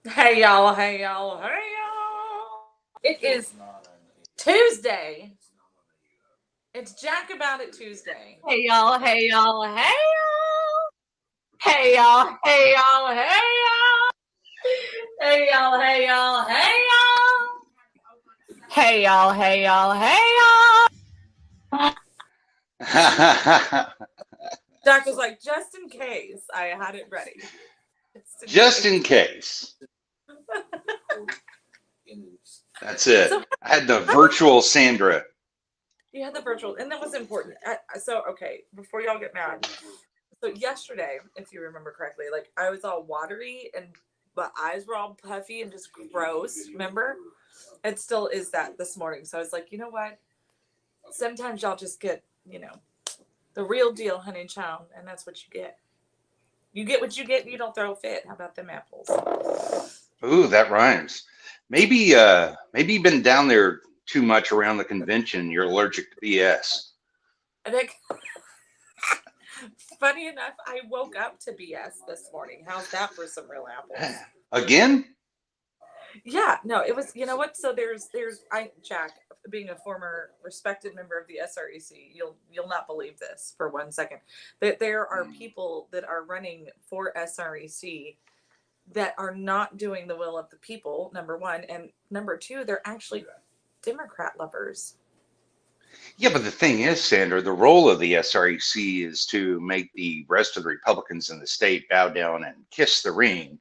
Hey y'all, hey y'all, hey y'all. It is Tuesday. It's Jack About It Tuesday. Hey y'all, hey y'all, hey y'all. Hey y'all, hey y'all, hey y'all. Hey y'all, hey y'all, hey y'all. Hey y'all, hey y'all, hey y'all. Jack was like, just in case I had it ready. Just in Just case. in case. That's it. So I had the how did virtual Sandra. you had the virtual, and that was important. So okay, before y'all get mad. So yesterday, if you remember correctly, like I was all watery and my eyes were all puffy and just gross. Remember? It still is that this morning. So I was like, you know what? Sometimes y'all just get, the real deal, honey child, and that's what you get. You get what you get, and you don't throw a fit. How about them apples? Ooh, that rhymes. Maybe you've been down there too much around the convention. You're allergic to BS. I think, funny enough, I woke up to BS this morning. How's that for some real apples? Again? Yeah, no, it was. You know what? So I Jack, being a former respected member of the SREC, you'll not believe this for 1 second. That there are people that are running for SREC that are not doing the will of the people. Number one, and number two, they're actually Democrat lovers. Yeah, but the thing is, Sandra, the role of the SREC is to make the rest of the Republicans in the state bow down and kiss the ring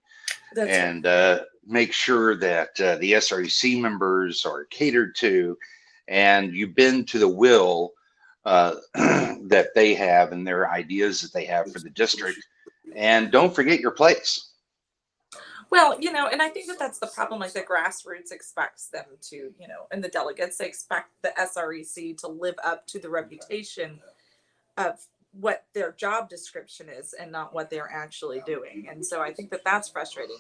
That's right. and make sure that the SREC members are catered to, and you bend to the will that they have and their ideas that they have for the district. And don't forget your place. Well, and I think that that's the problem. Like the grassroots expects them to, and the delegates, they expect the SREC to live up to the reputation of what their job description is and not what they're actually doing. And so I think that that's frustrating.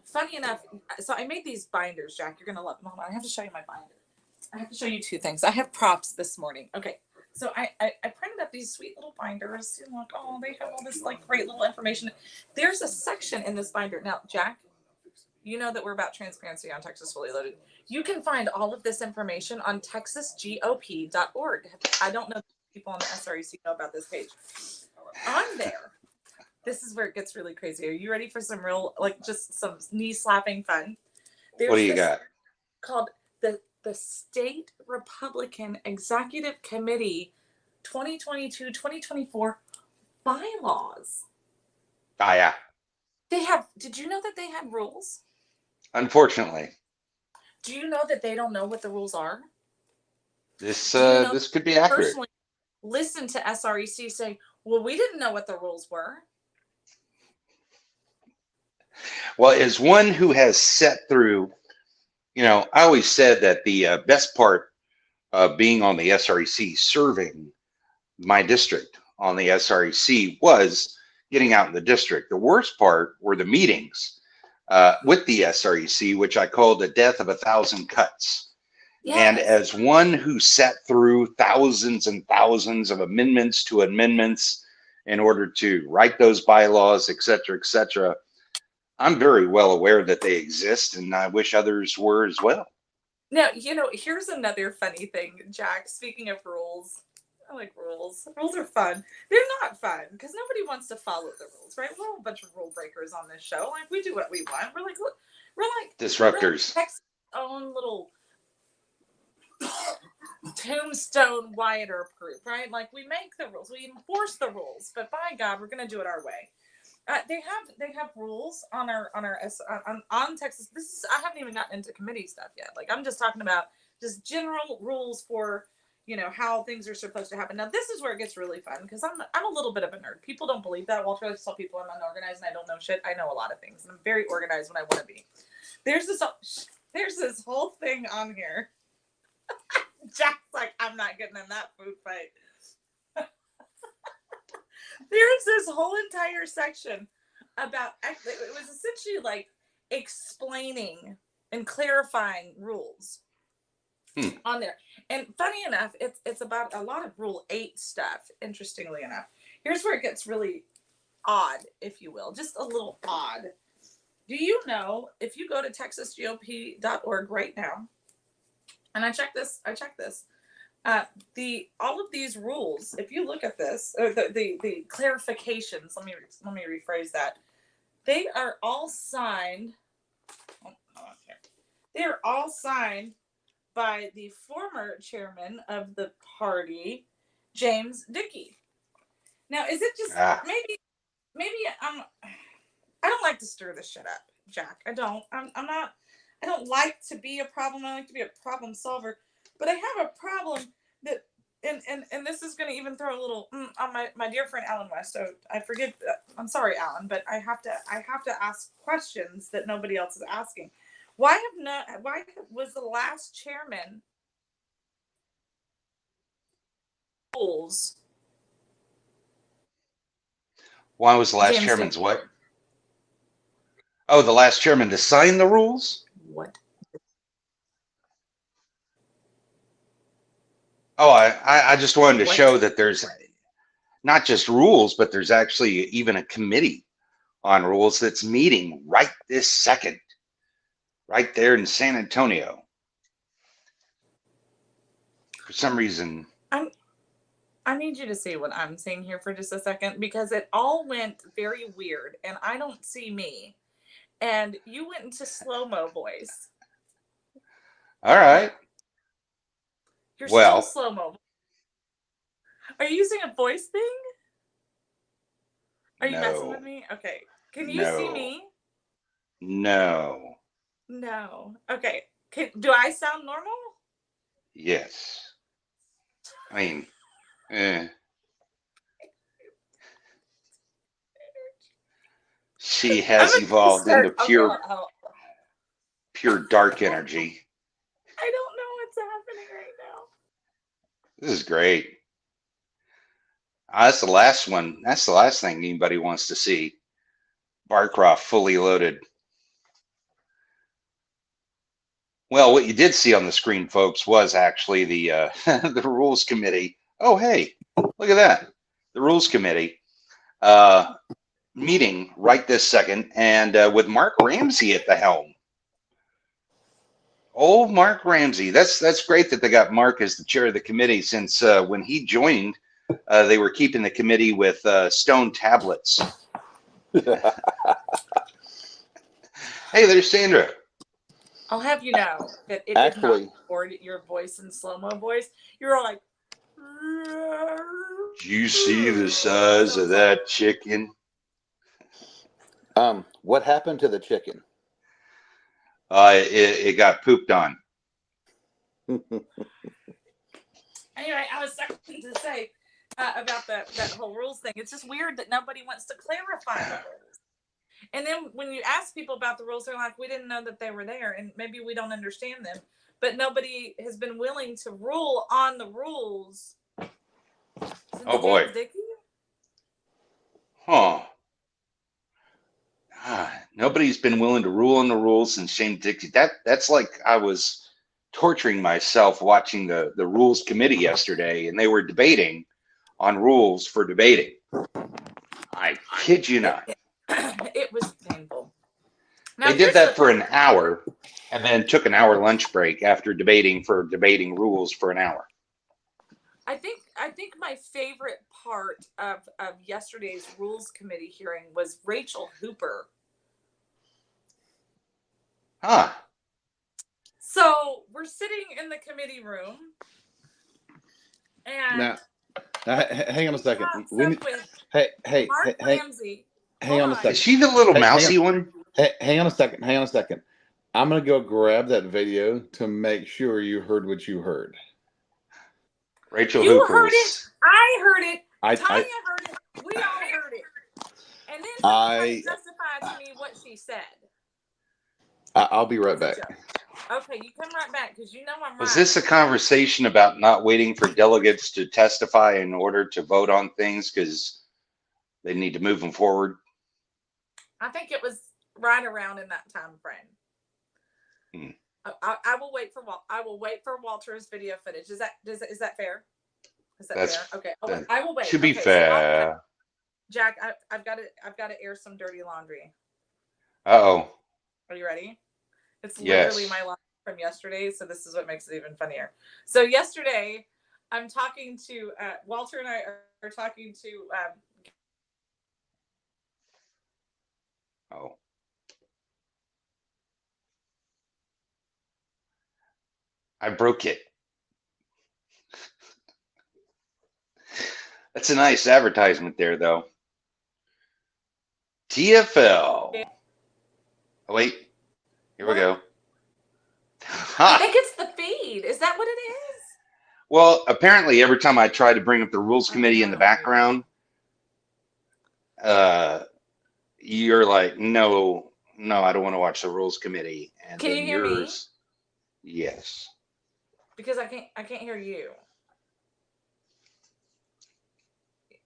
Funny enough, so I made these binders, Jack. You're going to love them. Hold on, I have to show you my binder. I have to show you two things. I have props this morning. Okay. So I printed up these sweet little binders. Like, oh, they have all this like great little information. There's a section in this binder. Now, Jack, you know that we're about transparency on Texas Fully Loaded. You can find all of this information on texasgop.org. I don't know if people on the SREC know about this page. On there, this is where it gets really crazy. Are you ready for some real, like, just some knee slapping fun? What do There's you this got? called the State Republican Executive Committee 2022-2024 bylaws. Ah, yeah. Did you know that they had rules? Unfortunately, Do you know that they don't know what the rules are? this Do you know this could be accurate. personally listen to SREC say, well, we didn't know what the rules were? Well, as one who has set through, I always said that the best part of being on the SREC, serving my district on the SREC, was getting out in the district. The worst part were the meetings with the SREC, which I called the death of a thousand cuts. And Yes. as one who sat through thousands and thousands of amendments to amendments in order to write those bylaws, et cetera, I'm very well aware that they exist, and I wish others were as well. Now, here's another funny thing, Jack. Speaking of rules, I like rules. Rules are fun. They're not fun because nobody wants to follow the rules, right? We're all a bunch of rule breakers on this show. Like we do what we want. We're like Disruptors. Texas' own little tombstone Wyatt group, right? Like we make the rules, we enforce the rules, but by God, we're gonna do it our way. They have rules on Texas. This is I haven't even gotten into committee stuff yet. Like I'm just talking about just general rules for how things are supposed to happen. Now this is where it gets really fun because I'm a little bit of a nerd. People don't believe that. Walter likes to tell people I'm unorganized and I don't know shit. I know a lot of things and I'm very organized when I want to be. There's this there's this whole thing on here. Jack's like, I'm not getting in that food fight. There's this whole entire section about it was essentially like explaining and clarifying rules on there. And funny enough, it's about a lot of Rule 8 stuff, interestingly enough. Here's where it gets really odd, if you will, just a little odd. Do you know if you go to texasgop.org right now, and I check this, all of these rules, if you look at this, or the clarifications, let me rephrase that. They are all signed. They are all signed by the former chairman of the party, James Dickey. Now, is it just maybe I don't like to stir this shit up, Jack. I don't. I'm not. I don't like to be a problem. I like to be a problem solver. But I have a problem that, and this is going to even throw a little on my dear friend Alan West. So I forget. I'm sorry, Alan, but I have to ask questions that nobody else is asking. Why was the last chairman rules? Why was the last James chairman's Dickey. what? Oh, the last chairman to sign the rules? What? Oh, I just wanted to What? show that there's not just rules, but there's actually even a committee on rules that's meeting right this second, right there in San Antonio. For some reason, I need you to see what I'm seeing here for just a second, because it all went very weird and I don't see me. And you went into slow-mo voice. all right. You're still Well, slow-mo. Are you using a voice thing? Are you messing with no, me? Okay. Can you see no, me? no, No. Okay. Do I sound normal? yes. I mean, she I'm has gonna evolved into start. Okay. pure dark energy. I don't know what's happening right now. This is great. That's the last one. That's the last thing anybody wants to see. Barcroft fully loaded. Well, what you did see on the screen, folks, was actually the the rules committee. Oh, hey, look at that. The rules committee meeting right this second, and with Mark Ramsey at the helm. Oh, Mark Ramsey. That's great that they got Mark as the chair of the committee, since when he joined, they were keeping the committee with stone tablets. Hey, there's Sandra. I'll have you know that it did not record your voice in slow-mo voice. You're all like, Do you see the size of that chicken? What happened to the chicken? It got pooped on. Anyway, I was starting to say about that whole rules thing. It's just weird that nobody wants to clarify the rules. And then when you ask people about the rules, they're like, we didn't know that they were there, and maybe we don't understand them. But nobody has been willing to rule on the rules. Oh boy. Huh. Nobody's been willing to rule on the rules since Shane Dixie. That's like I was torturing myself watching the rules committee yesterday, and they were debating on rules for debating. I kid you not. It was painful. Now, They did that for an hour and then took an hour lunch break after debating rules for an hour. I think my favorite part of yesterday's rules committee hearing was Rachel Hooper. Huh. So we're sitting in the committee room, and now, hang on a second. Mark Ramsey. Hang on a second. Is she the little mousy one? Hang on a second. I'm gonna go grab that video to make sure you heard what you heard. Rachel You Hooper. heard it. I heard it. Tanya I heard it. We all heard it. And then somebody justified to me what she said. I'll be right back. Okay, you come right back, because you know I'm right. Was this a conversation about not waiting for delegates to testify in order to vote on things because they need to move them forward? I think it was right around in that time frame. I will wait for Walter's video footage. Is that fair? Is that fair? Okay, I will wait. To be fair, Jack, I've got to air some dirty laundry. Uh-oh. Are you ready? It's literally Yes. my line from yesterday, so this is what makes it even funnier. So yesterday, I'm talking to Walter and I are talking to Oh, I broke it. That's a nice advertisement there, though. TFL. Oh, wait, here we what? go. I Ha! think it's the feed. Is that what it is? Well, apparently, every time I try to bring up the rules committee in the Oh. background, uh, you're like, no, no, I don't want to watch the rules committee. And Can then you hear me? yours, yes. Because I can't hear you.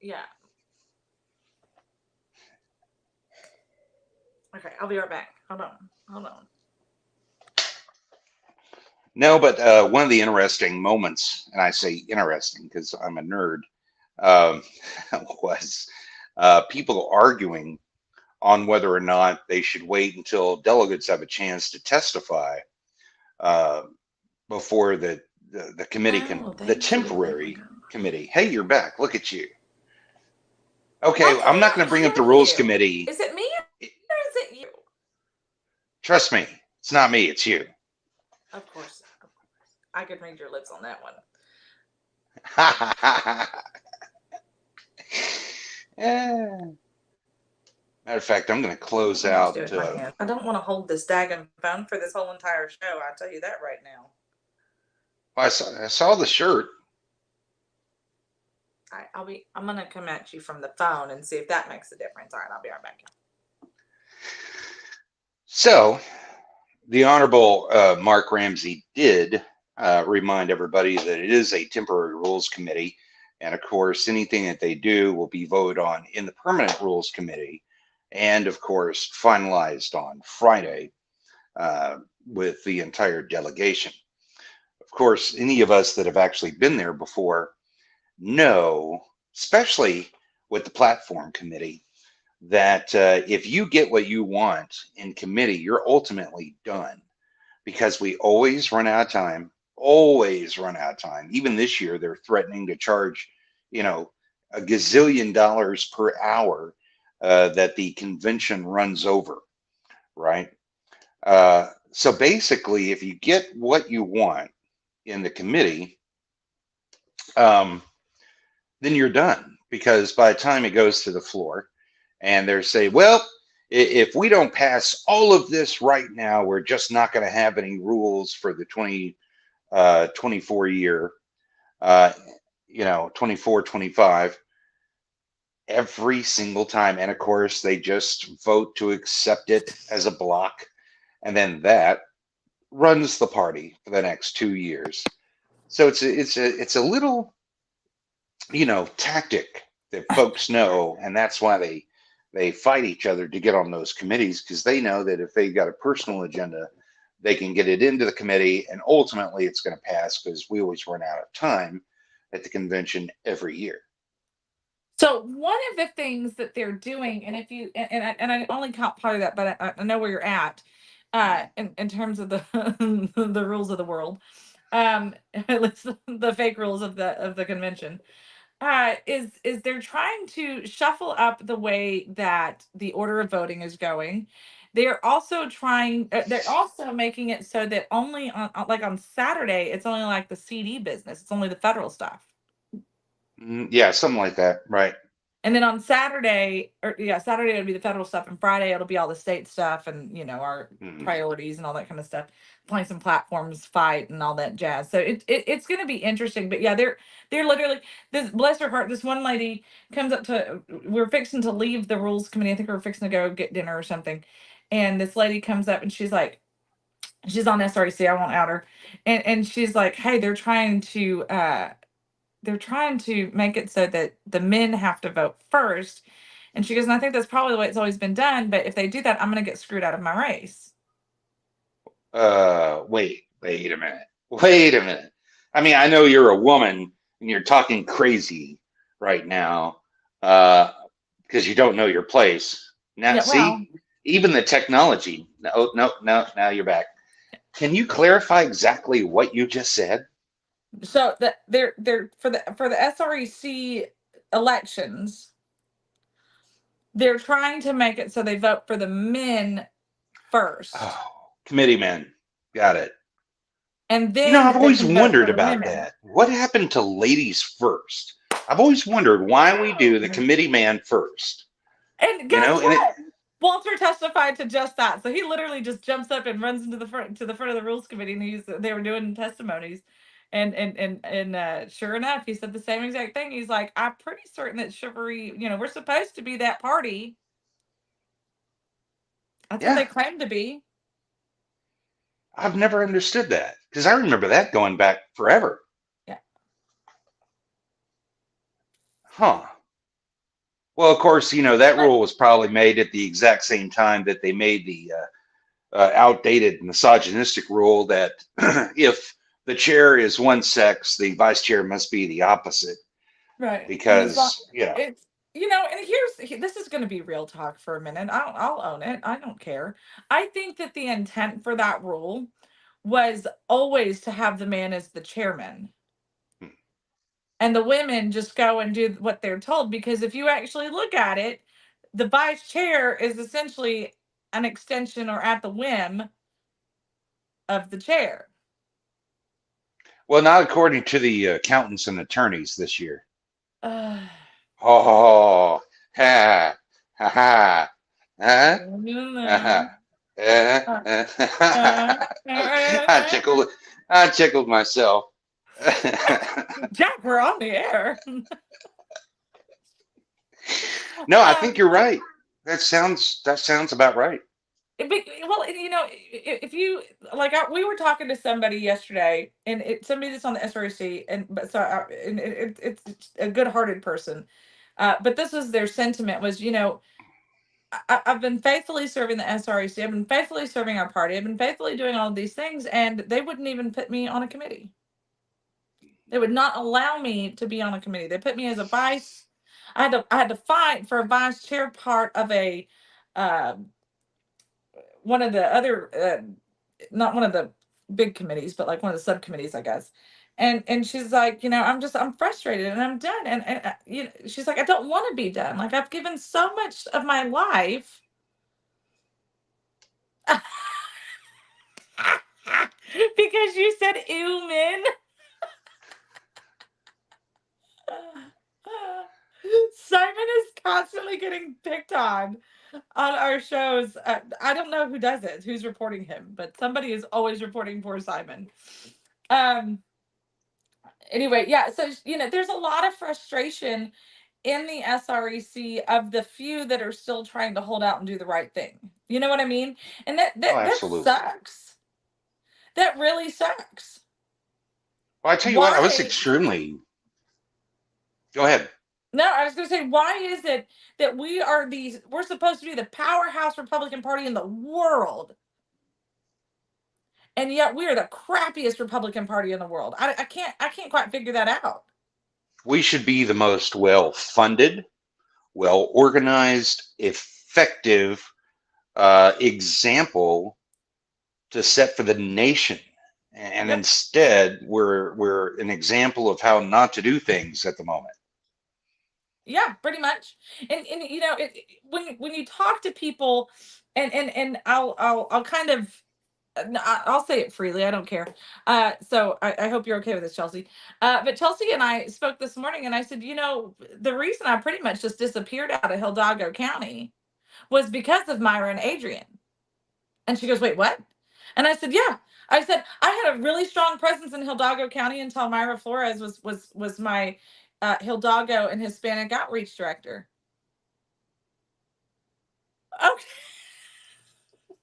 Yeah. Okay, I'll be right back. Hold on. Hold on. No, but one of the interesting moments, and I say interesting because I'm a nerd, um, was people arguing on whether or not they should wait until delegates have a chance to testify uh, before the committee can, Oh, the thank you. Oh my temporary god. committee. Hey, you're back. Look at you. Why Okay, can I'm not I going to not bring up hear the rules you? committee. Is it me or is it you? Trust me, it's not me, it's you. Of course. Of course. I could read your lips on that one. Yeah. Matter of fact, I'm going to close Let me just do it out. in my hand. I don't want to hold this daggone phone for this whole entire show. I'll tell you that right now. I saw the shirt. I'm gonna come at you from the phone and see if that makes a difference. All right, I'll be right back. So, the Honorable Mark Ramsey did remind everybody that it is a temporary rules committee. And of course, anything that they do will be voted on in the permanent rules committee. And of course, finalized on Friday with the entire delegation. Of course, any of us that have actually been there before know, especially with the platform committee, that if you get what you want in committee, you're ultimately done because we always run out of time, always run out of time. Even this year, they're threatening to charge, a gazillion dollars per hour that the convention runs over, right? So basically, if you get what you want in the committee, um, then you're done because by the time it goes to the floor and they're say, well, if we don't pass all of this right now, we're just not going to have any rules for the 24 year, uh, 24, 25 every single time. And of course, they just vote to accept it as a block. And then that runs the party for the next 2 years. So it's a little, tactic that folks know, and that's why they fight each other to get on those committees because they know that if they've got a personal agenda, they can get it into the committee, and ultimately it's going to pass because we always run out of time at the convention every year. So one of the things that they're doing, and if you and I only caught part of that, but I know where you're at, in terms of the the rules of the world, at least the fake rules of the convention, is they're trying to shuffle up the way that the order of voting is going. They're also trying. They're also making it so that only like on Saturday, it's only like the CD business. It's only the federal stuff. Yeah, something like that, right? And then on Saturday, or yeah, Saturday it'll be the federal stuff, and Friday it'll be all the state stuff, and our Mhm. priorities and all that kind of stuff. Playing some platforms, fight, and all that jazz. So it's going to be interesting. But yeah, they're literally this. Bless her heart, this one lady comes up to. We're fixing to leave the rules committee. I think we're fixing to go get dinner or something, and this lady comes up and she's like, she's on SRC. I won't out her, and she's like, hey, they're trying to make it so that the men have to vote first. And she goes, and I think that's probably the way it's always been done. But if they do that, I'm going to get screwed out of my race. Wait a minute. Wait a minute. I mean, I know you're a woman and you're talking crazy right now because you don't know your place. Now, Yeah, well, see, even the technology No, no, no. Now you're back. Can you clarify exactly what you just said? So they're for the SREC elections, they're trying to make it so they vote for the men first, Oh, committee men. Got it. and You know, then I've they always can vote for wondered the about women. that. What happened to ladies first? I've always wondered why we do the Oh. committee man first. And You guess know, and it, what? Walter testified to just that. So he literally just jumps up and runs into the front of the rules committee, and they were doing testimonies, and sure enough, he said the same exact thing. He's like, I'm pretty certain that chivalry, we're supposed to be that party. That's what yeah, they claim to be. I've never understood that because I remember that going back forever. Yeah. Huh. Well, of course, that But rule was probably made at the exact same time that they made the outdated misogynistic rule that if the chair is one sex, the vice chair must be the opposite. right, and it's not. Because, It's and this is going to be real talk for a minute. I'll own it. I don't care. I think that the intent for that rule was always to have the man as the chairman, and the women just go and do what they're told. Because if you actually look at it, the vice chair is essentially an extension or at the whim of the chair. well, not according to the accountants and attorneys this year. Uh, Oh, ha, ha, ha, huh? Uh-huh. I tickled myself. Jack, we're on the air. No, I think you're right. That sounds about right. Well, if you like, we were talking to somebody yesterday, and somebody that's on the SRC, and it's a good-hearted person, but this was their sentiment was, I've been faithfully serving the SREC, I've been faithfully serving our party, I've been faithfully doing all of these things, and they wouldn't even put me on a committee. They would not allow me to be on a committee. They put me as a vice. I had to fight for a vice chair part of a uh, one of the other not one of the big committees, but like one of the subcommittees, I guess. And she's like, I'm frustrated and I'm done. And she's like, I don't want to be done. Like, I've given so much of my life. Because you said ew, men. Simon is constantly getting picked on our shows. I don't know who does it, who's reporting him, but somebody is always reporting poor Simon. Um. Anyway, yeah. So there's a lot of frustration in the SREC of the few that are still trying to hold out and do the right thing. You know what I mean? And that Oh, that that absolutely. sucks. That really sucks. Well, I tell you what, I was Why? extremely. Go ahead. No, I was going to say, why is it that we're supposed to be the powerhouse Republican Party in the world, and yet we are the crappiest Republican Party in the world? I can't quite figure that out. We should be the most well-funded, well-organized, effective example to set for the nation. And Yep. instead, we're an example of how not to do things at the moment. Yeah, pretty much. And when you talk to people, and I'll kind of, I'll say it freely. I don't care. So I hope you're okay with this, Chelsea. But Chelsea and I spoke this morning, and I said, the reason I pretty much just disappeared out of Hidalgo County was because of Myra and Adrian. And she goes, wait, what? And I said, yeah. I said, I had a really strong presence in Hidalgo County until Myra Flores was my Hidalgo and Hispanic outreach director. Okay.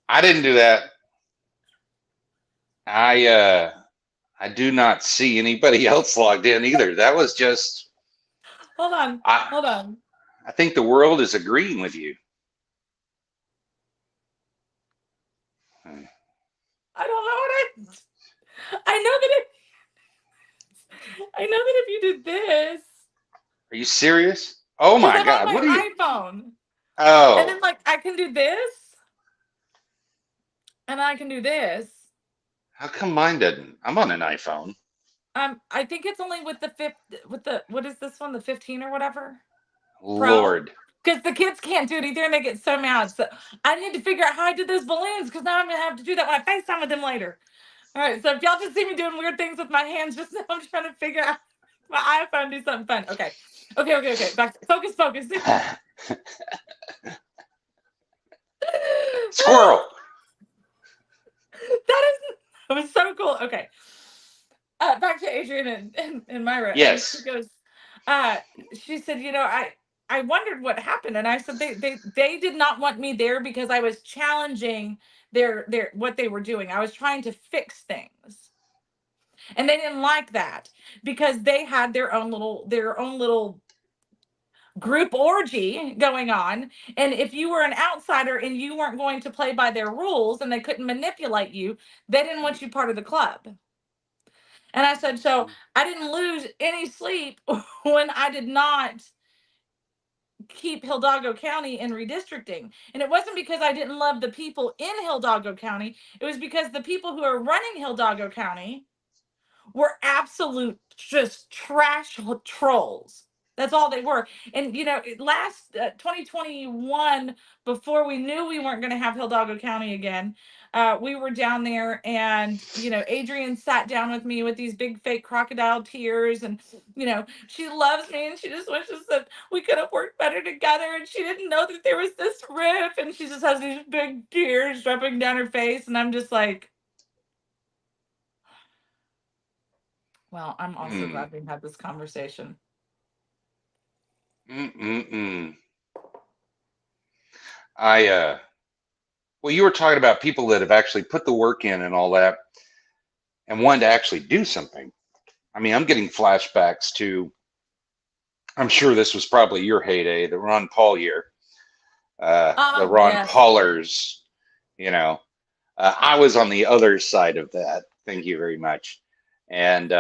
I didn't do that. I do not see anybody else logged in either. That was just Hold on. I Hold on. I think the world is agreeing with you. I don't know what I know that if you did this, Are you serious? Oh because my I'm on God. What are you? my iPhone. And Oh, then like I can do this. and I can do this. How come mine didn't? I'm on an iPhone. I think it's only with the what is this one, the 15 or whatever Pro, Lord. because the kids can't do it either, and they get so mad. So I need to figure out how I did those balloons, because now I'm gonna have to do that when I FaceTime with them later. All right, so if y'all just see me doing weird things with my hands, just know I'm trying to figure out my iPhone do something fun. Okay. Back to, focus. Squirrel. That was so cool. Okay. Back to Adrian and Myra. And she Yes. goes, she said, I wondered what happened. And I said, they did not want me there because I was challenging their what they were doing. I was trying to fix things. And they didn't like that because they had their own little group orgy going on. And if you were an outsider and you weren't going to play by their rules and they couldn't manipulate you, they didn't want you part of the club. And I said, so I didn't lose any sleep when I did not keep Hidalgo County in redistricting. And it wasn't because I didn't love the people in Hidalgo County. It was because the people who are running Hidalgo County were absolute just trash trolls. That's all they were. And last 2021, before we knew we weren't going to have Hidalgo County again, we were down there, and Adrian sat down with me with these big fake crocodile tears, and she loves me, and she just wishes that we could have worked better together, and she didn't know that there was this riff, and she just has these big tears dripping down her face, and I'm just like, well, I'm also glad we had this conversation. Well, you were talking about people that have actually put the work in and all that and wanted to actually do something. I mean, I'm getting flashbacks to, I'm sure this was probably your heyday, the Ron Paul year, the Ron Yes. Paulers, I was on the other side of that. Thank you very much. And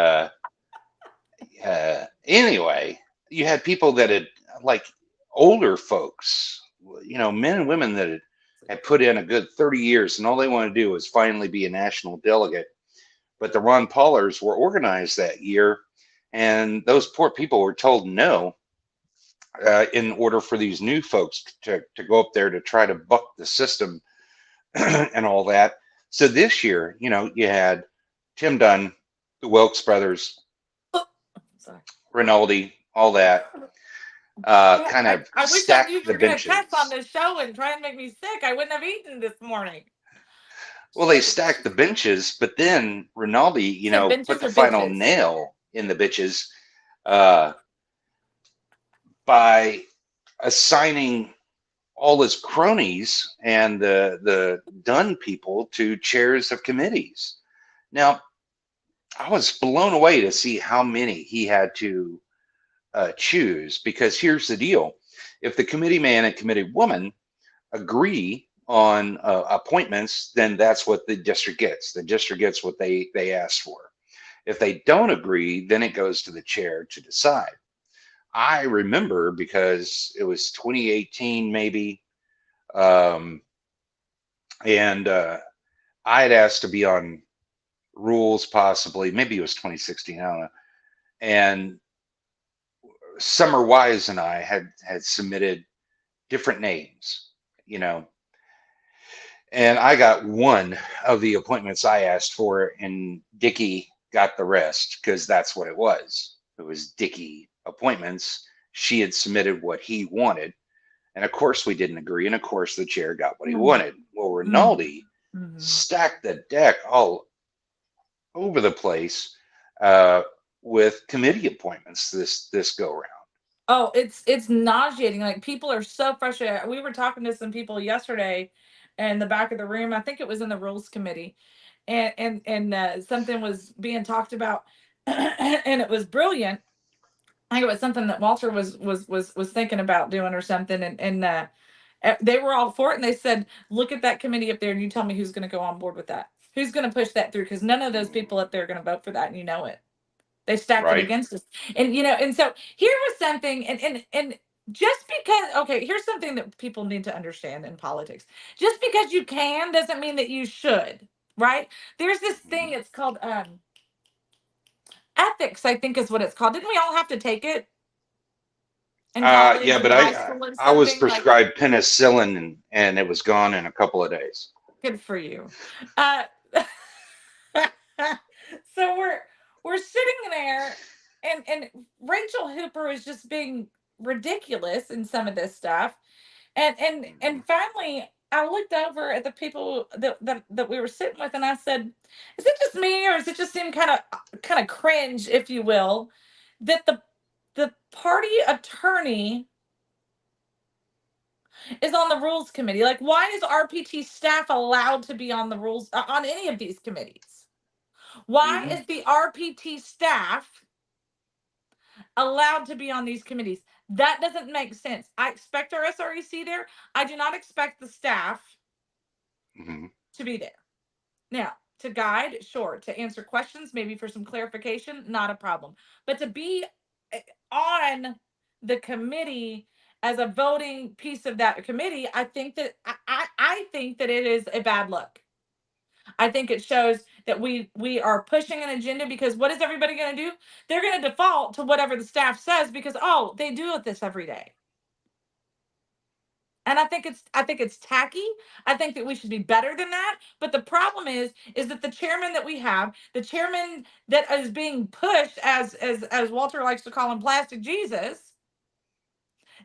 anyway, you had people that had, like, older folks, men and women that had put in a good 30 years, and all they wanted to do was finally be a national delegate. But the Ron Paulers were organized that year, and those poor people were told no, in order for these new folks to go up there to try to buck the system and all that. So this year, you had Tim Dunn, the Wilkes brothers, Rinaldi, all that, kind of I wish I stacked knew you the were going to benches. test on this show and try and make me sick. I wouldn't have eaten this morning. Well, they stacked the benches, but then Rinaldi, put the final nail in the bitches by assigning all his cronies and the Dunn people to chairs of committees. Now, I was blown away to see how many he had to choose, because here's the deal. If the committee man and committee woman agree on appointments, then that's what the district gets. The district gets what they asked for. If they don't agree, then it goes to the chair to decide. I remember, because it was 2018 maybe, and I had asked to be on rules, possibly, maybe it was 2016, I don't know. And Summer Wise and I had submitted different names, and I got one of the appointments I asked for, and Dickie got the rest, because that's what it was. It was Dickie appointments. She had submitted what he wanted, and of course we didn't agree, and of course the chair got what he wanted. Well, Rinaldi stacked the deck all over the place with committee appointments this go around. Oh, it's nauseating. Like, people are so frustrated. We were talking to some people yesterday in the back of the room. I think it was in the rules committee, and something was being talked about, and it was brilliant. I think it was something that Walter was thinking about doing or something, and they were all for it, and they said, "Look at that committee up there, and you tell me who's going to go on board with that. Who's going to push that through? Because none of those people up there are going to vote for that, and it. They stacked it against us." And and so here was something, and just because, okay, here's something that people need to understand in politics. Just because you can doesn't mean that you should, right? There's this thing, it's called ethics, I think is what it's called. Didn't we all have to take it in college Yeah, or but high school or I was something? Like, prescribed penicillin and it was gone in a couple of days. good for you. Uh, so we're sitting there, and Rachel Hooper is just being ridiculous in some of this stuff, and finally I looked over at the people that we were sitting with, and I said, "Is it just me, or does it just seem kind of cringe, if you will, that the party attorney is on the rules committee? Like, why is RPT staff allowed to be on the rules on any of these committees? Why Mm-hmm. is the RPT staff allowed to be on these committees? That doesn't make sense. I expect our SREC there. I do not expect the staff Mm-hmm. to be there. Now, to guide, sure. To answer questions, maybe for some clarification, not a problem. But to be on the committee as a voting piece of that committee, I think that I think that it is a bad look. I think it shows that we are pushing an agenda, because what is everybody going to do? They're going to default to whatever the staff says, because they do this every day. And I think it's tacky. I think that we should be better than that. But the problem is that the chairman that we have, the chairman that is being pushed, as Walter likes to call him, Plastic Jesus,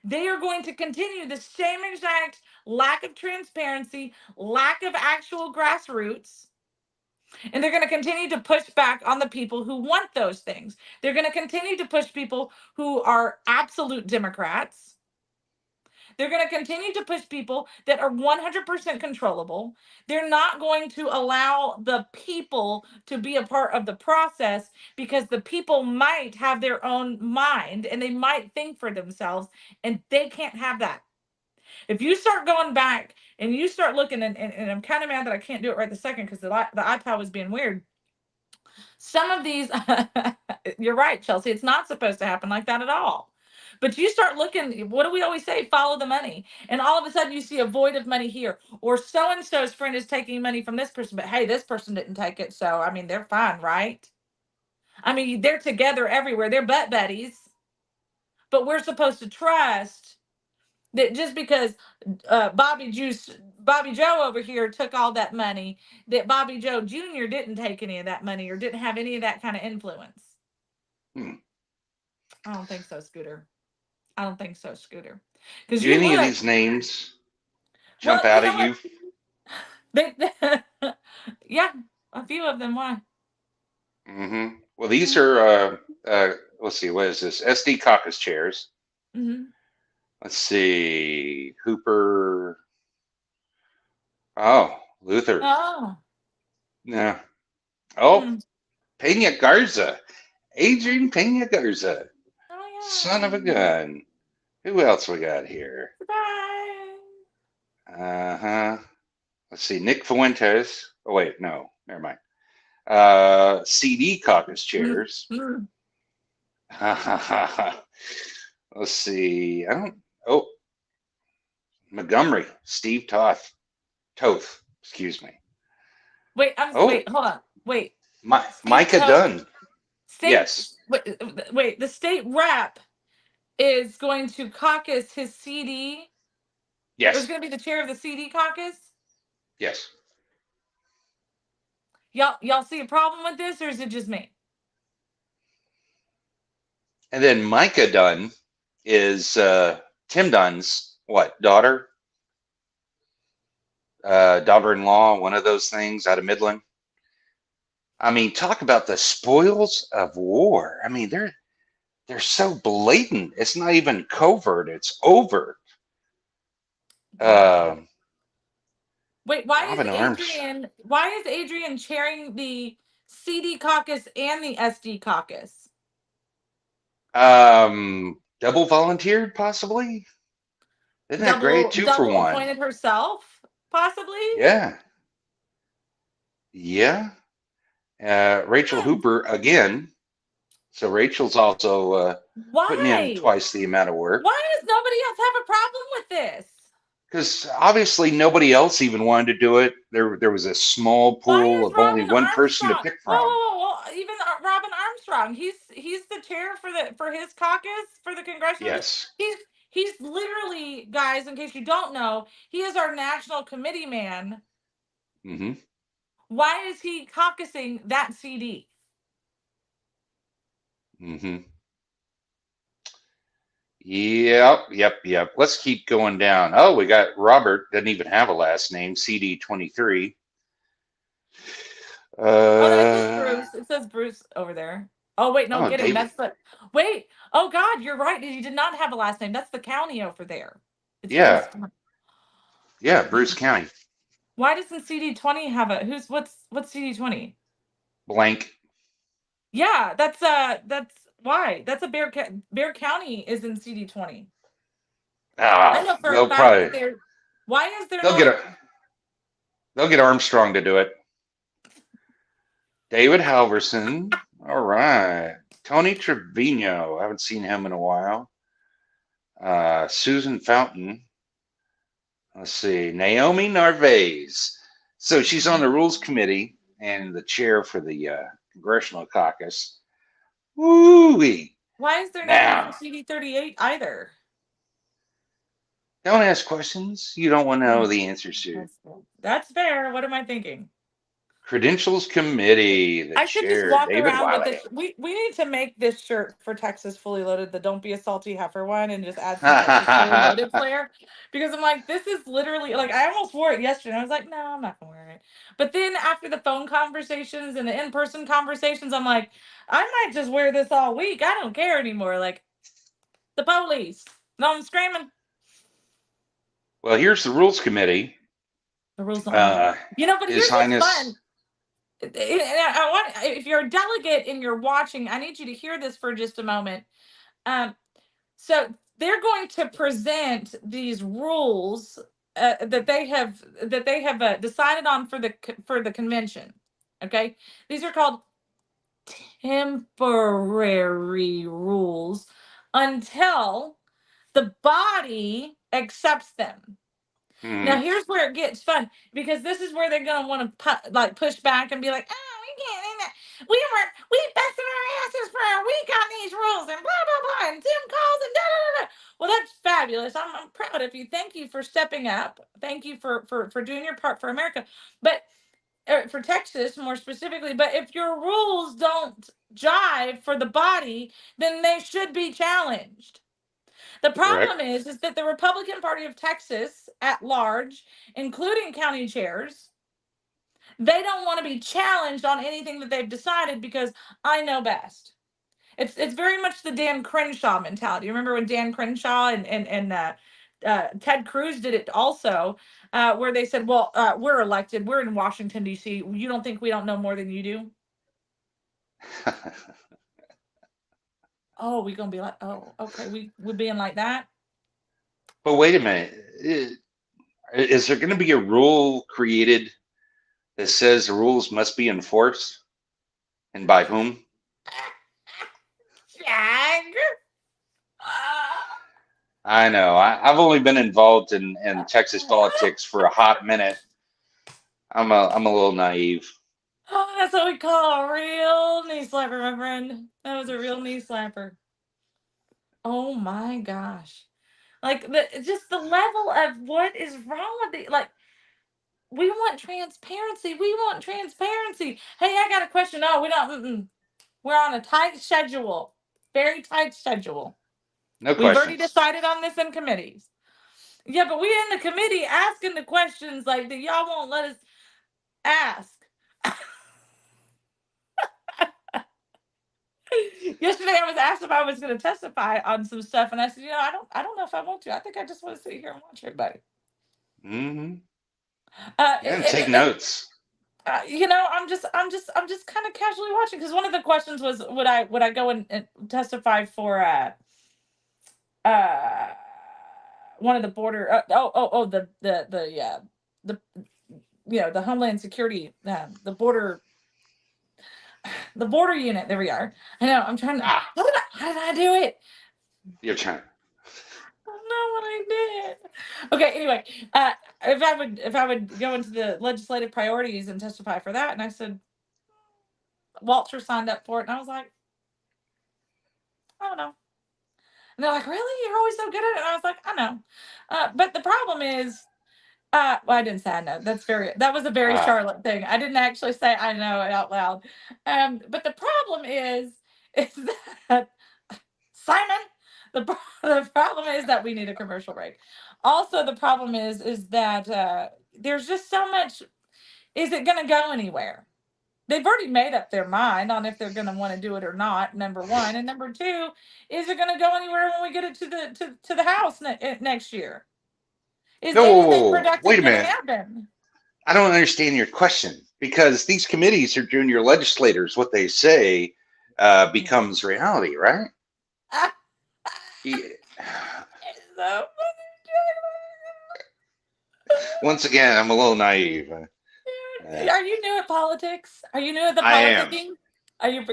they are going to continue the same exact lack of transparency, lack of actual grassroots. And they're going to continue to push back on the people who want those things. They're going to continue to push people who are absolute Democrats. They're going to continue to push people that are 100% controllable. They're not going to allow the people to be a part of the process, because the people might have their own mind and they might think for themselves, and they can't have that. If you start going back and you start looking, and I'm kind of mad that I can't do it right this second because the iPad was being weird. Some of these, you're right, Chelsea, it's not supposed to happen like that at all. But you start looking, what do we always say? Follow the money. And all of a sudden you see a void of money here, or so and so's friend is taking money from this person, but hey, this person didn't take it. So, I mean, they're fine, right? I mean, they're together everywhere, they're butt buddies. But we're supposed to trust that just because Bobby Joe over here took all that money, that Bobby Joe Jr. didn't take any of that money or didn't have any of that kind of influence. Hmm. I don't think so, Scooter. I don't think so, Scooter. Because Do you any of look, these names jump well, you out know at what? you? They, yeah, a few of them. Why? Mm-hmm. Well, these are let's see, what is this? SD caucus chairs. Mm-hmm. Let's see, Hooper. Oh, Luther. Oh. Yeah. Oh, Mm. Pena Garza. Adrian Pena Garza. Son Oh of a yeah. gun. Who else we got here? Surprise. Uh-huh. Let's see, Nick Fuentes. Oh, wait, no, never mind. CD caucus Mm. chairs. Mm. Let's see. I don't. Oh, Montgomery. Steve Toth. Excuse me. Oh, Wait. Hold on. Wait. Steve Micah Toth. Dunn. State. Yes. Wait. The state rep is going to caucus his CD. Or is Yes. going to be the chair of the CD caucus. Yes. Y'all see a problem with this, or is it just me? And then Micah Dunn is Tim Dunn's what daughter? Daughter-in-law, one of those things out of Midland. I mean, talk about the spoils of war. I mean, they're so blatant. It's not even covert. It's overt. Yeah. Uh, Wait, Robin Arms. why is Adrian chairing the CD caucus and the SD caucus? Double volunteered, possibly. Isn't that great? Two for Double one. appointed herself, possibly? Yeah. Yeah. Rachel Hmm. Hooper again So Rachel's also putting in Why? twice the amount of work Why does nobody else have a problem with this? because obviously nobody else even wanted to do it. There was a small Why pool is of only Robin one person to Armstrong? pick Whoa, from. whoa, whoa, whoa! Even Robin Armstrong, he's the chair for his caucus for the congressional. Yes. He's he's literally, guys. In case you don't know, he is our national committee man. Mm-hmm. Why is he caucusing that CD? Mm-hmm. Yep. Let's keep going down. Oh, we got Robert, doesn't even have a last name, CD23. Oh, that says Uh, Bruce. It says Bruce over there. Oh wait, no, oh, kidding. David. That's the wait. Oh God, you're right. He did not have a last name. That's the county over there. It's Yeah, Bruce. yeah, Bruce County. Why doesn't CD20 have a what's CD20? Blank. Yeah, that's why. That's a Bear County is in CD20. I Ah, know for a they'll fact that probably they're why is there they'll get not a they'll get Armstrong to do it. David Halverson. All right. Tony Trevino. I haven't seen him in a while. Susan Fountain. Let's see. Naomi Narvaez. So she's on the Rules Committee and the chair for the Congressional Caucus. Woo-wee. why is there nobody from Now, CD38 either? don't ask questions you don't want to know the answers to. That's fair. What am I thinking? Credentials Committee, the I should just chair, walk David around with Wiley. this. We need to make this shirt for Texas Fully Loaded, the Don't Be a Salty Heifer one, and just add some Texas Fully Loaded flair. Because I'm like, this is literally like I almost wore it yesterday. I was like, no, I'm not gonna wear it. But then after the phone conversations and the in-person conversations, I'm like, I might just wear this all week. I don't care anymore. Like the police. No, I'm screaming. Well, here's the Rules Committee. The rules don't matter. Uh, But His here's what's Highness. fun. I want if you're a delegate and you're watching, I need you to hear this for just a moment. Um, so they're going to present these rules that they have decided on for the convention. Okay, these are called temporary rules until the body accepts them. Now Hmm, here's where it gets fun because this is where they're gonna want to push back and be like, "Oh, we can't do that. We busted our asses for a week on these rules and blah blah blah and Tim calls and da da da." Da." Well, that's fabulous. I'm proud of you. Thank you for stepping up. Thank you for doing your part for America, but for Texas more specifically. But if your rules don't jive for the body, then they should be challenged. The correct. problem is that the Republican Party of Texas at large, including county chairs, they don't want to be challenged on anything that they've decided because I know best. It's very much the Dan Crenshaw mentality. Remember when Dan Crenshaw and Ted Cruz did it also, where they said, "Well, we're elected. We're in Washington D.C. You don't think we don't know more than you do?" Oh, we gonna be like, oh, okay, we being like that. But wait a minute. Is there going to be a rule created that says the rules must be enforced and by whom? Jag. I know. I've only been involved in Texas politics for a hot minute. I'm a little naive. Oh, that's what we call a real knee slapper, my friend. That was a real knee slapper. Oh my gosh. Like just the level of what is wrong with it. Like we want transparency. We want transparency. Hey, I got a question. No, we don't. We're on a tight schedule. Very tight schedule. No We've already questions. decided on this in committees. Yeah, but we in the committee asking the questions like that y'all won't let us ask. Yesterday, I was asked if I was going to testify on some stuff, and I said, I don't know if I want to. I think I just want to sit here and watch everybody. Hmm. Uh, And take and, notes. I'm just kind of casually watching because one of the questions was, would I go and testify for uh one of the border the the Homeland Security the border The border unit. There we are. I know. I'm trying to. Ah, How did I do it? you're trying. I don't know what I did. Okay. Anyway, if I would go into the legislative priorities and testify for that, and I said Walter signed up for it, and I was like, I don't know. And they're like, really? You're always so good at it. And I was like, I know. But the problem is, well, I didn't say I know. That was a very Ah, Charlotte thing. I didn't actually say I know out loud. But the problem is that Simon, the problem is that we need a commercial break. Also, the problem is that there's just so much. Is it going to go anywhere? They've already made up their mind on if they're going to want to do it or not. Number one, and number two, is it going to go anywhere when we get it to the house next year? Is no, whoa, whoa, anything whoa. Wait productive a going to minute. happen? I don't understand your question because these committees are junior legislators. What they say becomes reality, right? Yeah. So, Once again, I'm a little naive. are you new at politics? Are you new at the I am. politicking?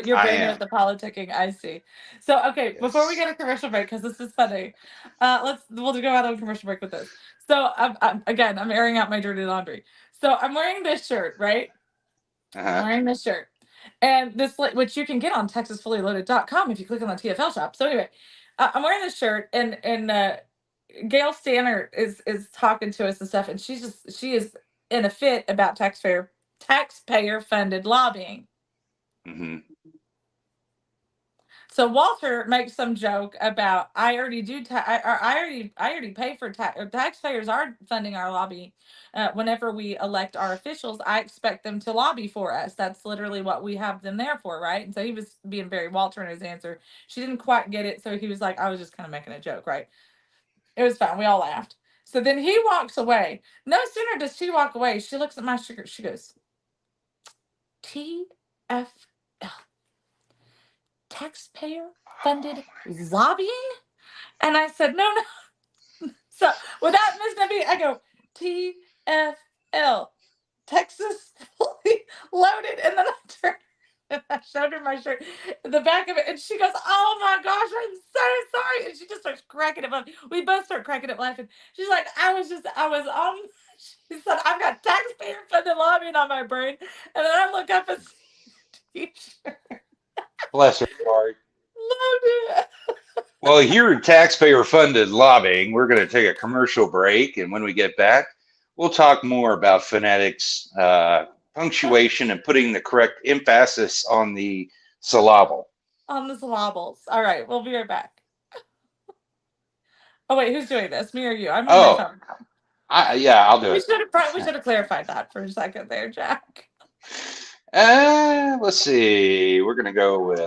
You're I very new am. at the politicking. I see. So okay, before we Yes. get a commercial break, because this is funny, we'll go out on a commercial break with this. So I'm airing out my dirty laundry. So I'm wearing this shirt, right? I'm Uh-huh. wearing this shirt, and this which you can get on TexasFullyLoaded.com if you click on the TFL shop. So anyway, I'm wearing this shirt, and Gail Stanner is talking to us and stuff, and she is in a fit about taxpayer funded lobbying. Mm-hmm. So Walter makes some joke about I already do I already pay for taxpayers are funding our lobby. Whenever we elect our officials, I expect them to lobby for us. That's literally what we have them there for, right? And so he was being very Walter in his answer. She didn't quite get it, so he was like, I was just kind of making a joke, right? It was fine. We all laughed. So then he walks away. No sooner does she walk away, she looks at my shirt. She goes, TFL. Taxpayer funded lobbying? And I said, no. So without missing a beat, I go, TFL, Texas Fully Loaded. And then I turned and I showed her my shirt, the back of it, and she goes, oh my gosh, I'm so sorry. And she just starts cracking up. We both start cracking up laughing. She's like, I was on, she said, I've got taxpayer funded lobbying on my brain. And then I look up and see t-shirt. Bless her heart. Loved it. Well, here in taxpayer-funded lobbying, we're going to take a commercial break, and when we get back, we'll talk more about phonetics, punctuation, and putting the correct emphasis on the syllable. On the syllables. All right, we'll be right back. Oh wait, who's doing this? Me or you? I'm on my phone now. Yeah, I'll do We it. should have clarified that for a second there, Jack. Let's see. We're going to go with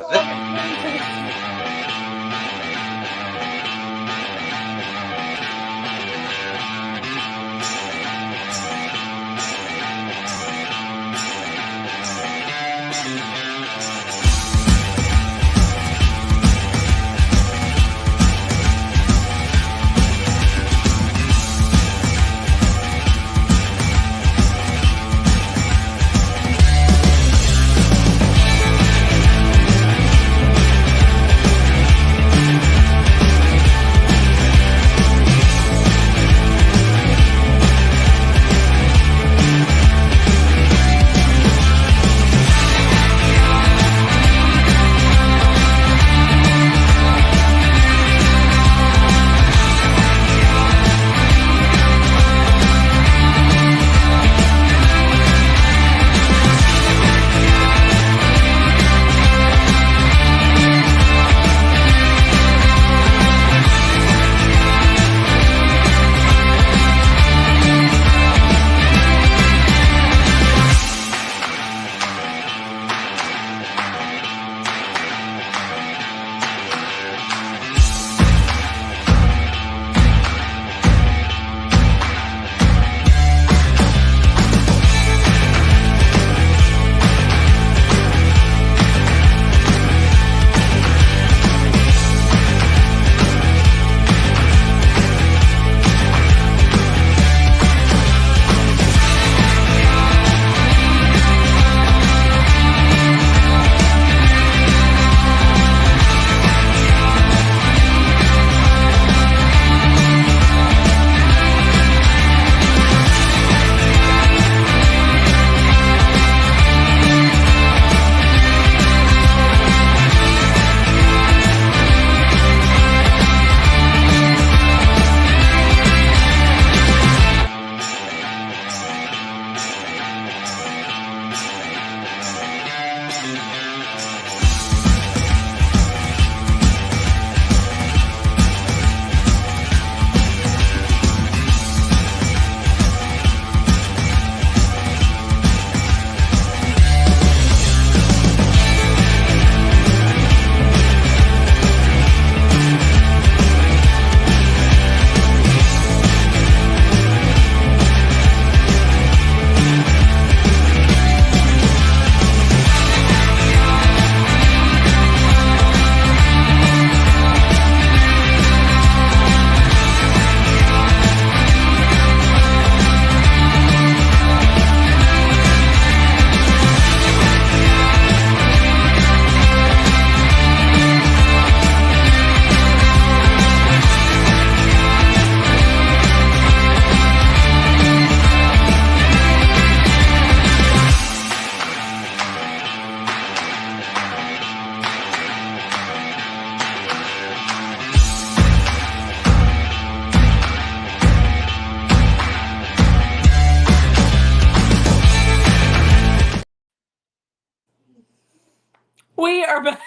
We are back.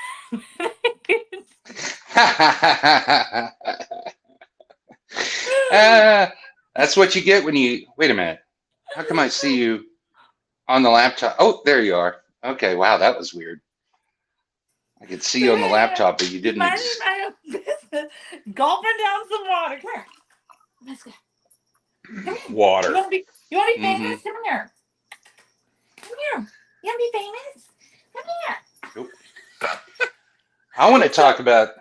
That's what you get when you wait a minute. How come I see you on the laptop? Oh, there you are. Okay, wow, that was weird. I could see you on the laptop, but you didn't. Minding my own business, gulping down some water. Come here. Let's go. Come here. Water. You want to be Mhm. famous? Come here. Come here. You want to be famous? Come here. I want to talk about.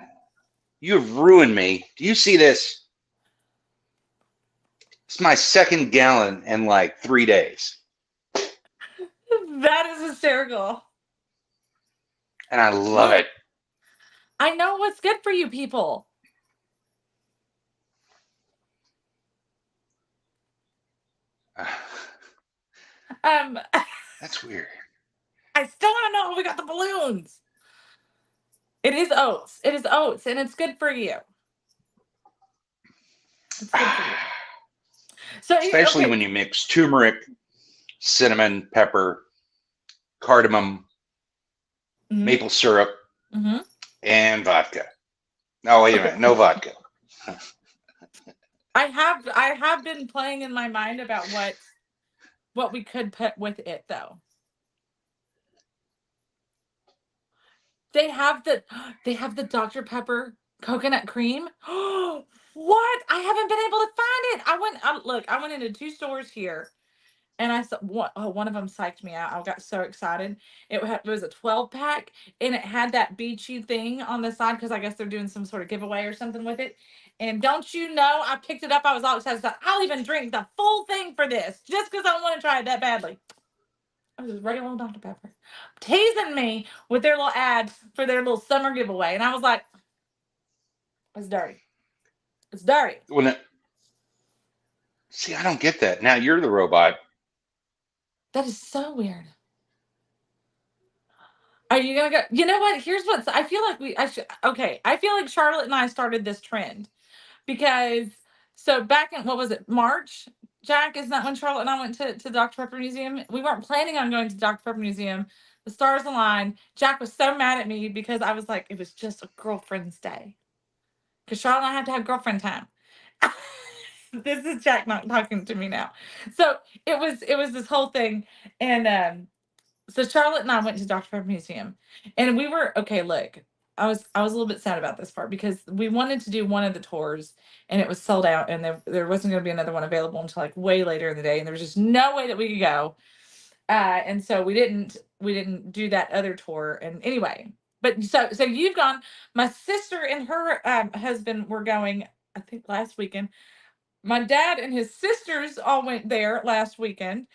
You've ruined me. Do you see this? It's my second gallon in like 3 days, That is hysterical. and I love it. I know what's good for you people. That's weird. I still want to know how we got the balloons. It is oats. It is oats, and it's good for you. It's good for you. So, Especially when you mix turmeric, cinnamon, pepper, cardamom, maple syrup, and vodka. No, wait a minute. No vodka. I have been playing in my mind about what we could put with it, though. They have the Dr. Pepper coconut cream. What? I haven't been able to find it. I went into 2 stores here, and I saw one of them psyched me out. I got so excited. It was a 12-pack, and it had that beachy thing on the side because I guess they're doing some sort of giveaway or something with it. And don't you know, I picked it up. I was all excited. I'll even drink the full thing for this just because I want to try it that badly. It was regular old Dr. Pepper teasing me with their little ads for their little summer giveaway. And I was like, it's dirty. It's dirty. See, I don't get that. Now you're the robot. That is so weird. Are you gonna go? You know what? Here's what I feel like I feel like Charlotte and I started this trend because so back in what was it, March? Jack, is that when Charlotte and I went to Dr. Pepper Museum? We weren't planning on going to Dr. Pepper Museum. The stars aligned. Jack was so mad at me because I was like, it was just a girlfriend's day. Because Charlotte and I have to have girlfriend time. This is Jack not talking to me now. So it was this whole thing. And so Charlotte and I went to Dr. Pepper Museum, and we were okay. Look, I was a little bit sad about this part because we wanted to do one of the tours, and it was sold out, and there wasn't going to be another one available until like way later in the day, and there was just no way that we could go. And so we didn't do that other tour. And anyway, but so you've gone. My sister and her husband were going, I think, last weekend. My dad and his sisters all went there last weekend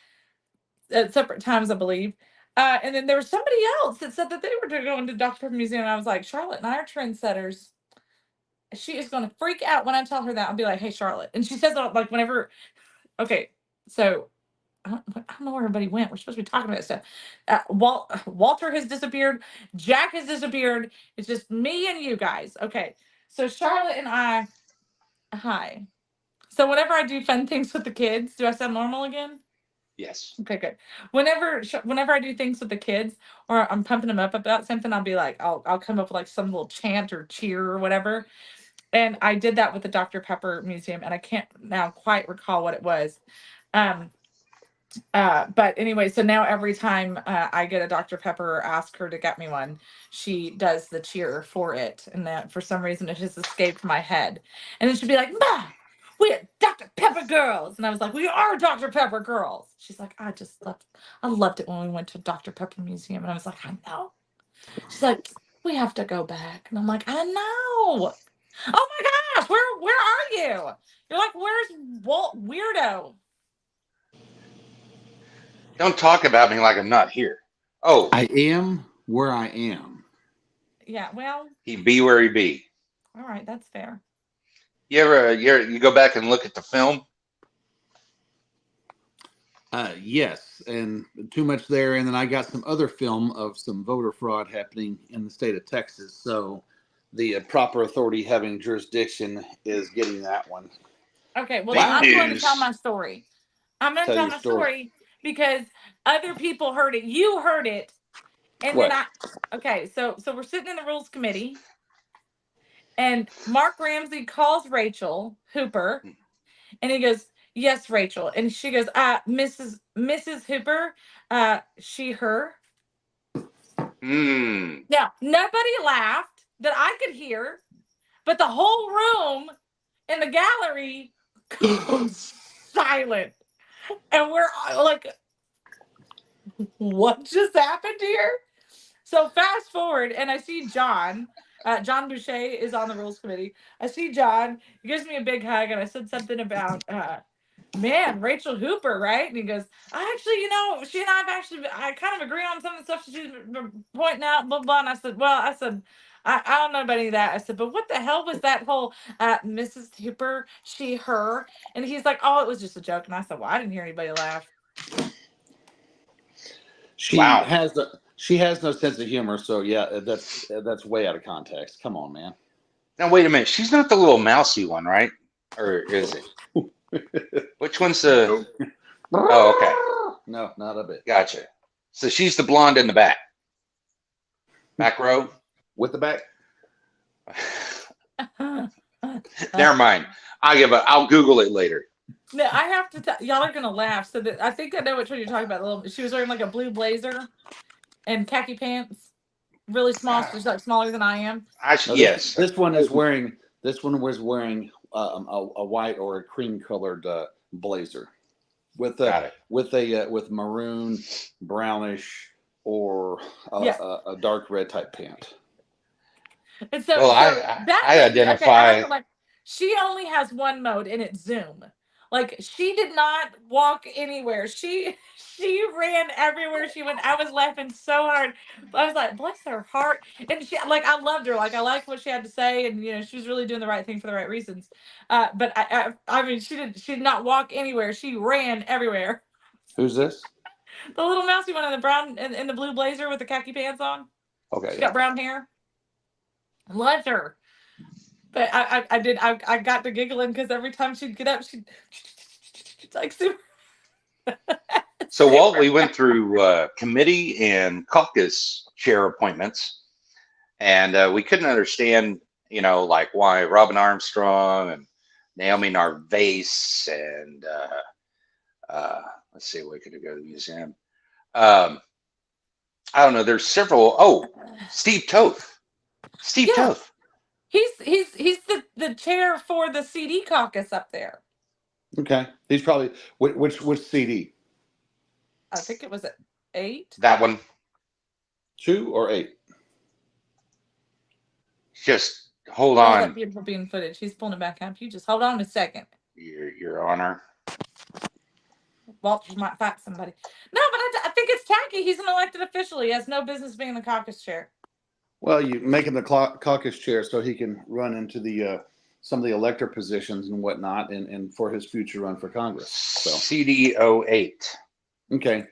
at separate times, I believe. And then there was somebody else that said that they were going to Dr. Pepper Museum. And I was like, Charlotte and I are trendsetters. She is going to freak out when I tell her that. I'll be like, hey, Charlotte. And she says that like whenever, okay, so I don't know where everybody went. We're supposed to be talking about stuff. Walter has disappeared. Jack has disappeared. It's just me and you guys. Okay. So Charlotte and I, hi. So whenever I do fun things with the kids, do I sound normal again? Yes. Okay, good. Whenever I do things with the kids or I'm pumping them up about something, I'll be like, I'll come up with like some little chant or cheer or whatever. And I did that with the Dr. Pepper Museum, and I can't now quite recall what it was. Um, but anyway, so now every time I get a Dr. Pepper or ask her to get me one, she does the cheer for it. And that for some reason it has escaped my head. And then she'd be like, Ma, we're Dr. Pepper girls. And I was like, we are Dr. Pepper girls. She's like, I loved it when we went to Dr. Pepper Museum. And I was like, I know. She's like, we have to go back. And I'm like, I know. Oh my gosh, where are you? You're like, where's Walt Weirdo? Don't talk about me like I'm not here. Oh, I am where I am. Yeah, well, he be where he be. all right, that's fair. You go back and look at the film? Yes, and too much there. And then I got some other film of some voter fraud happening in the state of Texas. So the proper authority having jurisdiction is getting that one. Okay, well, then Fake I'm going to tell news. my story. I'm going to Tell tell your my story. story because other people heard it. You heard it, and then What? Okay, so we're sitting in the rules committee, and Mark Ramsey calls Rachel Hooper, and he goes, "Yes, Rachel," and she goes, Mrs. Hooper, she her." Hmm. Now nobody laughed that I could hear, but the whole room in the gallery goes silent. And we're like, what just happened here? So fast forward, and I see John. John Boucher is on the rules committee. I see John. He gives me a big hug, and I said something about, man, Rachel Hooper, right? And he goes, I actually, she and I kind of agree on some of the stuff she's pointing out, blah, blah. And I said, I don't know about any of that. I said, but what the hell was that whole Mrs. Hooper, she, her? And he's like, oh, it was just a joke. And I said, well, I didn't hear anybody laugh. Wow. She has no sense of humor, so yeah, that's way out of context. Come on, man. Now wait a minute. She's not the little mousy one, right? Or is it? Which one's the? Oh, okay. No, not a bit. Gotcha. So she's the blonde in the back row. With the back. Never mind. I'll give up. I'll Google it later. No, I have to tell y'all are gonna laugh. So that I think I know which one you're talking about. She was wearing like a blue blazer and khaki pants, really small. She's like smaller than I am. No, Yes. this one was wearing a white or a cream colored blazer with Got it. with maroon, brownish, or a dark red type pant. And so, Well, I identify. Okay, like she only has one mode, and it's Zoom. Like she did not walk anywhere. She ran everywhere she went. I was laughing so hard. I was like, bless her heart. And she I loved her. Like I liked what she had to say, and she was really doing the right thing for the right reasons. But I mean, she did not walk anywhere. She ran everywhere. Who's this? The little mousy one in the brown in the blue blazer with the khaki pants on. Okay, She got brown hair. Loved her. But I got to giggling because every time she'd get up, she'd like super. So Walt, we went through committee and caucus chair appointments, and we couldn't understand, like why Robin Armstrong and Naomi Narvaez and let's see, we could go to the museum. I don't know. There's several. Oh, Steve Toth. Steve Yeah. Toth. He's the chair for the CD caucus up there. Okay, he's probably which CD? I think it was at 8. That one. 2 or 8? Just hold Oh, that on, beautiful bean footage. He's pulling it back up. You just hold on a second. Your Honor. Walters might fight somebody. No, but I think it's tacky. He's an elected official. He has no business being the caucus chair. Well, you make him the caucus chair so he can run into the some of the elector positions and whatnot, and for his future run for Congress. So CD08. Okay,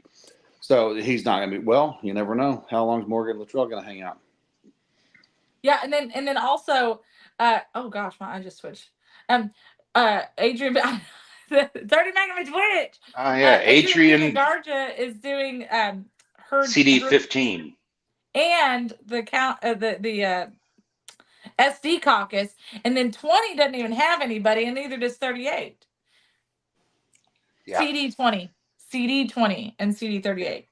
so he's not gonna be. Well, you never know. How long's Morgan Luttrell gonna hang out? Yeah, and then also, oh gosh, my eye just switched. Adrian, 30 megabytes which? Yeah, Adriana Adrian Garja is doing her CD15. and the count the SD caucus, and then 20 doesn't even have anybody, and neither does 38. Yeah. CD20, CD20, and CD38.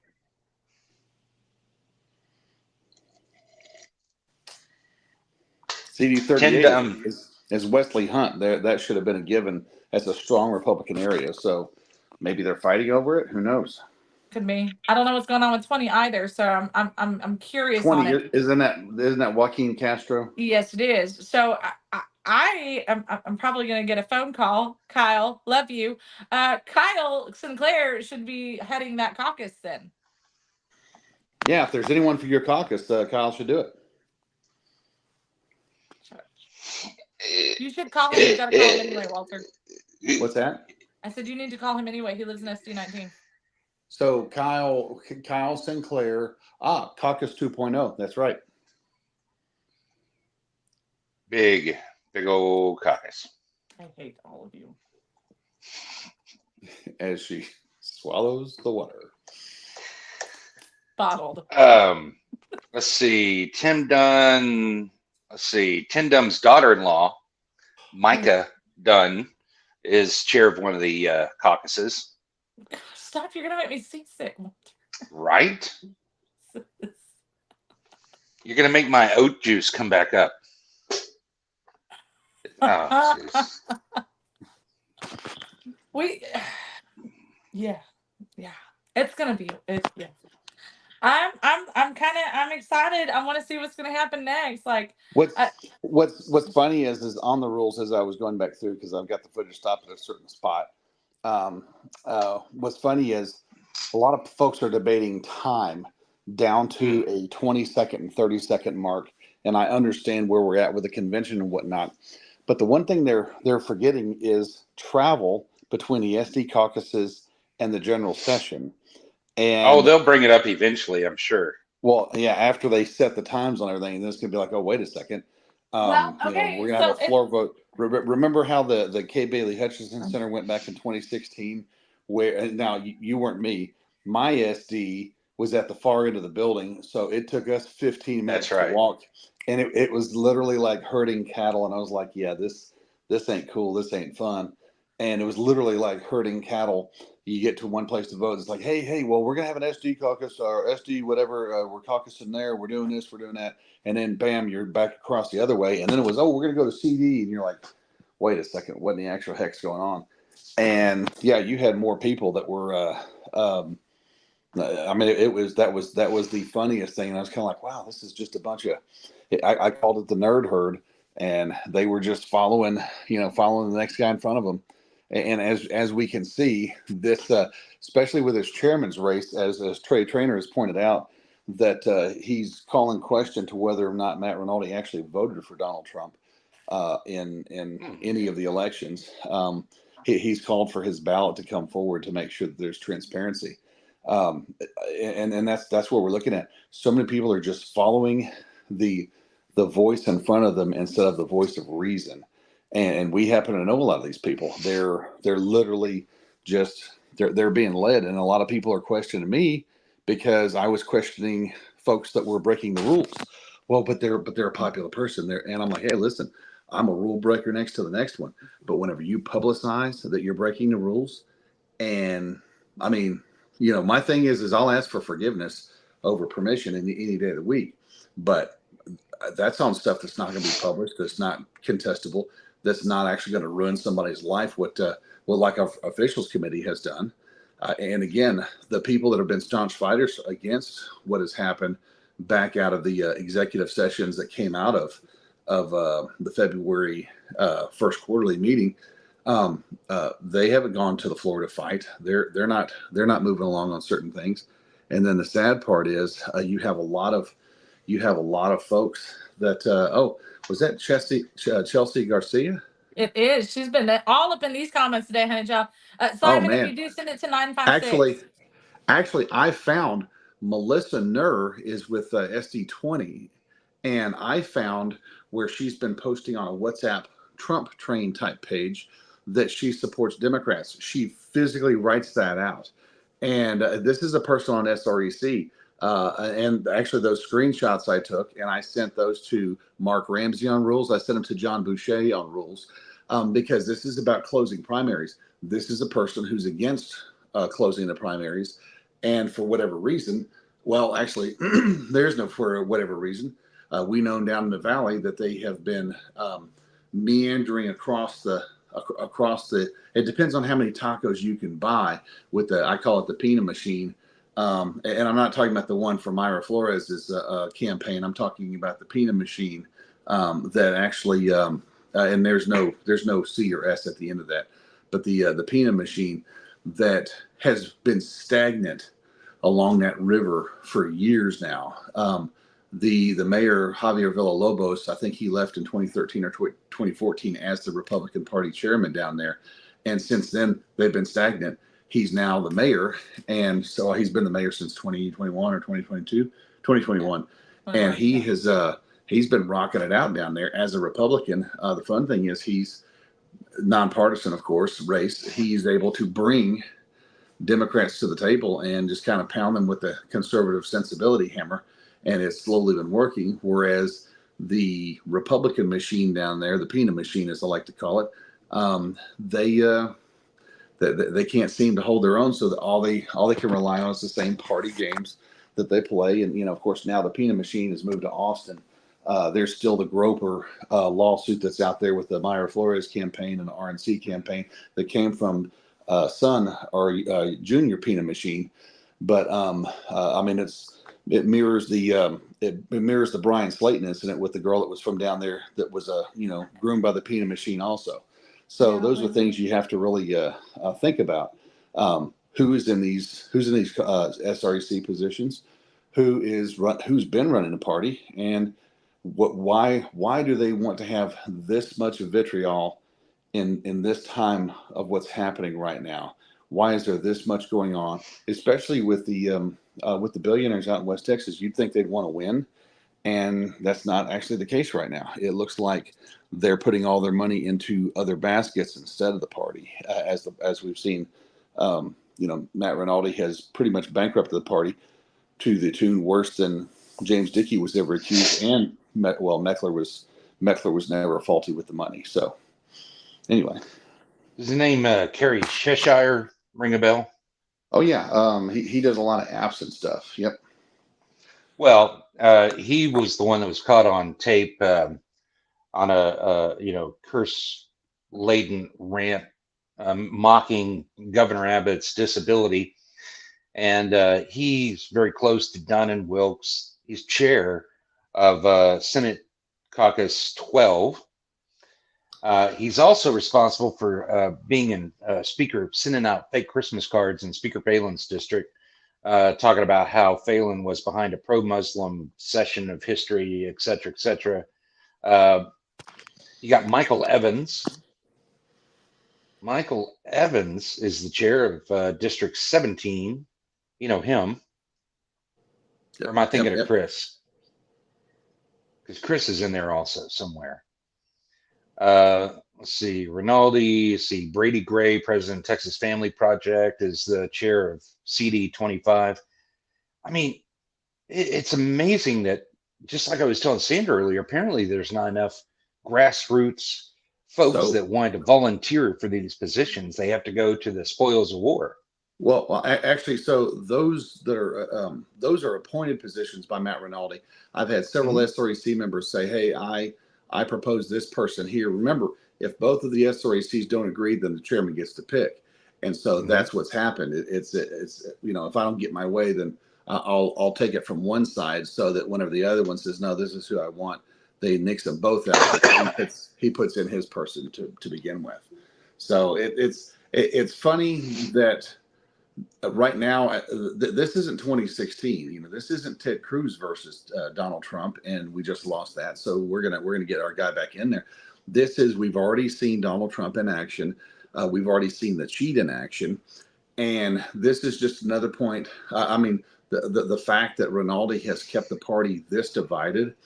Tim, CD38 is Wesley Hunt. There, that should have been a given. That's a strong Republican area. So maybe they're fighting over it. Who knows? Could be. I don't know what's going on with 20 either, so I'm curious on 20 it. isn't that Joaquin Castro? Yes, it is. So I'm probably gonna get a phone call. Kyle, love you. Kyle Sinclair should be heading that caucus then. Yeah, if there's anyone for your caucus, Kyle should do it. You should call him. You got to call him anyway, Walter. What's that? I said you need to call him anyway. He lives in SD19. So Kyle Sinclair, Caucus 2.0. That's right. big old caucus. I hate all of you. As she swallows the water. Bottled. Let's see. Tim Dunn. Let's see. Tim Dunn's daughter-in-law, Micah Dunn, is chair of one of the caucuses. Gosh, stop! You're gonna make me seasick. Right? You're gonna make my oat juice come back up. Oh, yeah. It's gonna be yeah. I'm excited. I want to see what's gonna happen next. Like What's funny is on the rules as I was going back through, because I've got the footage stopped at a certain spot. What's funny is a lot of folks are debating time down to a 20-second and 30-second mark, and I understand where we're at with the convention and whatnot. But the one thing they're forgetting is travel between the SD caucuses and the general session. And they'll bring it up eventually, I'm sure. well, yeah, after they set the times on everything, then it's gonna be like, oh, wait a second. Well, okay, we're gonna have a floor vote. Remember how the Kay Bailey Hutchinson Center went back in 2016, where now you weren't me. My SD was at the far end of the building, so it took us 15 minutes That's right. to walk, and it was literally like herding cattle. And I was like, yeah, this ain't cool. This ain't fun. And it was literally like herding cattle. You get to one place to vote. It's like, hey, well, we're gonna have an SD caucus or SD whatever. We're caucusing there. We're doing this. We're doing that. And then, bam, you're back across the other way. And then it was, oh, we're gonna go to CD. And you're like, wait a second, what in the actual heck's going on? And yeah, you had more people that were. I mean, that was the funniest thing. And I was kind of like, wow, this is just a bunch of. I called it the nerd herd, and they were just following the next guy in front of them. And as we can see, this especially with his chairman's race, as Trey Trainer has pointed out, that he's calling question to whether or not Matt Rinaldi actually voted for Donald Trump in any of the elections. He's called for his ballot to come forward to make sure that there's transparency, and that's what we're looking at. So many people are just following the voice in front of them instead of the voice of reason. And we happen to know a lot of these people. They're literally just they're being led, and a lot of people are questioning me because I was questioning folks that were breaking the rules. Well, but they're a popular person there, and I'm like, hey, listen, I'm a rule breaker next to the next one. But whenever you publicize that you're breaking the rules, and I mean, my thing is I'll ask for forgiveness over permission any day of the week, but that's on stuff that's not going to be published, that's not contestable, that's not actually going to ruin somebody's life. What like our officials committee has done, and again, the people that have been staunch fighters against what has happened back out of the executive sessions that came out of the February first quarterly meeting, they haven't gone to the floor to fight. They're not moving along on certain things. And then the sad part is you have a lot of folks that was that Chelsea Garcia? It is. She's been all up in these comments today, honey job. Simon, if you do send it to 956. Actually, I found Melissa Nur is with SD20, and I found where she's been posting on a WhatsApp Trump train type page that she supports Democrats. She physically writes that out. And this is a person on SREC. And actually, those screenshots I took, and I sent those to Mark Ramsey on rules. I sent them to John Boucher on rules, because this is about closing primaries. This is a person who's against closing the primaries. And for whatever reason, well, actually, there's no for whatever reason. We know down in the valley that they have been meandering across the. It depends on how many tacos you can buy with I call it the peanut machine. And I'm not talking about the one for Myra Flores's campaign. I'm talking about the peanut machine that actually, and there's no C or S at the end of that, but the peanut machine that has been stagnant along that river for years now. The mayor, Javier Villalobos, I think he left in 2013 or 2014 as the Republican Party chairman down there. And since then, they've been stagnant. He's now the mayor. And so he's been the mayor since 2021 or 2021. And he has, he's been rocking it out down there as a Republican. The fun thing is he's nonpartisan, of course, race. He's able to bring Democrats to the table and just kind of pound them with the conservative sensibility hammer. And it's slowly been working. Whereas the Republican machine down there, the peanut machine, as I like to call it, they can't seem to hold their own. So that all they can rely on is the same party games that they play. And of course, now the peanut machine has moved to Austin. There's still the Groper lawsuit that's out there with the Myra Flores campaign and the RNC campaign that came from son or junior peanut machine. But I mean, it mirrors the Brian Slayton incident with the girl that was from down there that was groomed by the peanut machine also. So those are things you have to really think about. Who's in these SREC positions? Who's been running the party, and why do they want to have this much vitriol in this time of what's happening right now? Why is there this much going on, especially with the billionaires out in West Texas? You'd think they'd want to win, and that's not actually the case right now. It looks like they're putting all their money into other baskets instead of the party, as we've seen. Matt Rinaldi has pretty much bankrupted the party to the tune worse than James Dickey was ever accused, and Meckler was never faulty with the money. So anyway, Does the name Kerry Cheshire ring a bell? oh yeah, he does a lot of apps and stuff. Yep. Well, he was the one that was caught on tape on a curse-laden rant mocking Governor Abbott's disability, and he's very close to Dunn and Wilkes. He's chair of Senate Caucus 12. He's also responsible for being in Speaker, sending out fake Christmas cards in Speaker Phelan's district, talking about how Phelan was behind a pro-Muslim session of history, et cetera, et cetera. You got Michael Evans. Michael Evans is the chair of District 17. You know him. Or am I thinking of Chris? Because Chris is in there also somewhere. Let's see, Rinaldi. See, Brady Gray, president of Texas Family Project, is the chair of CD 25. I mean, it's amazing that, just like I was telling Sandra earlier, apparently there's not enough grassroots folks that wanted to volunteer for these positions. They have to go to the spoils of war. Well, actually, so those are appointed positions by Matt Rinaldi. I've had several SREC members say, "Hey, I propose this person here." Remember, if both of the SRECs don't agree, then the chairman gets to pick, and so that's what's happened. It's if I don't get my way, then I'll take it from one side, so that whenever the other one says, "No, this is who I want," they nix them both out. He puts in his person to begin with. So it's funny that. Right now, this isn't 2016. This isn't Ted Cruz versus Donald Trump, and we just lost that. So we're gonna get our guy back in there. We've already seen Donald Trump in action. We've already seen the cheat in action, and this is just another point. The fact that Rinaldi has kept the party this divided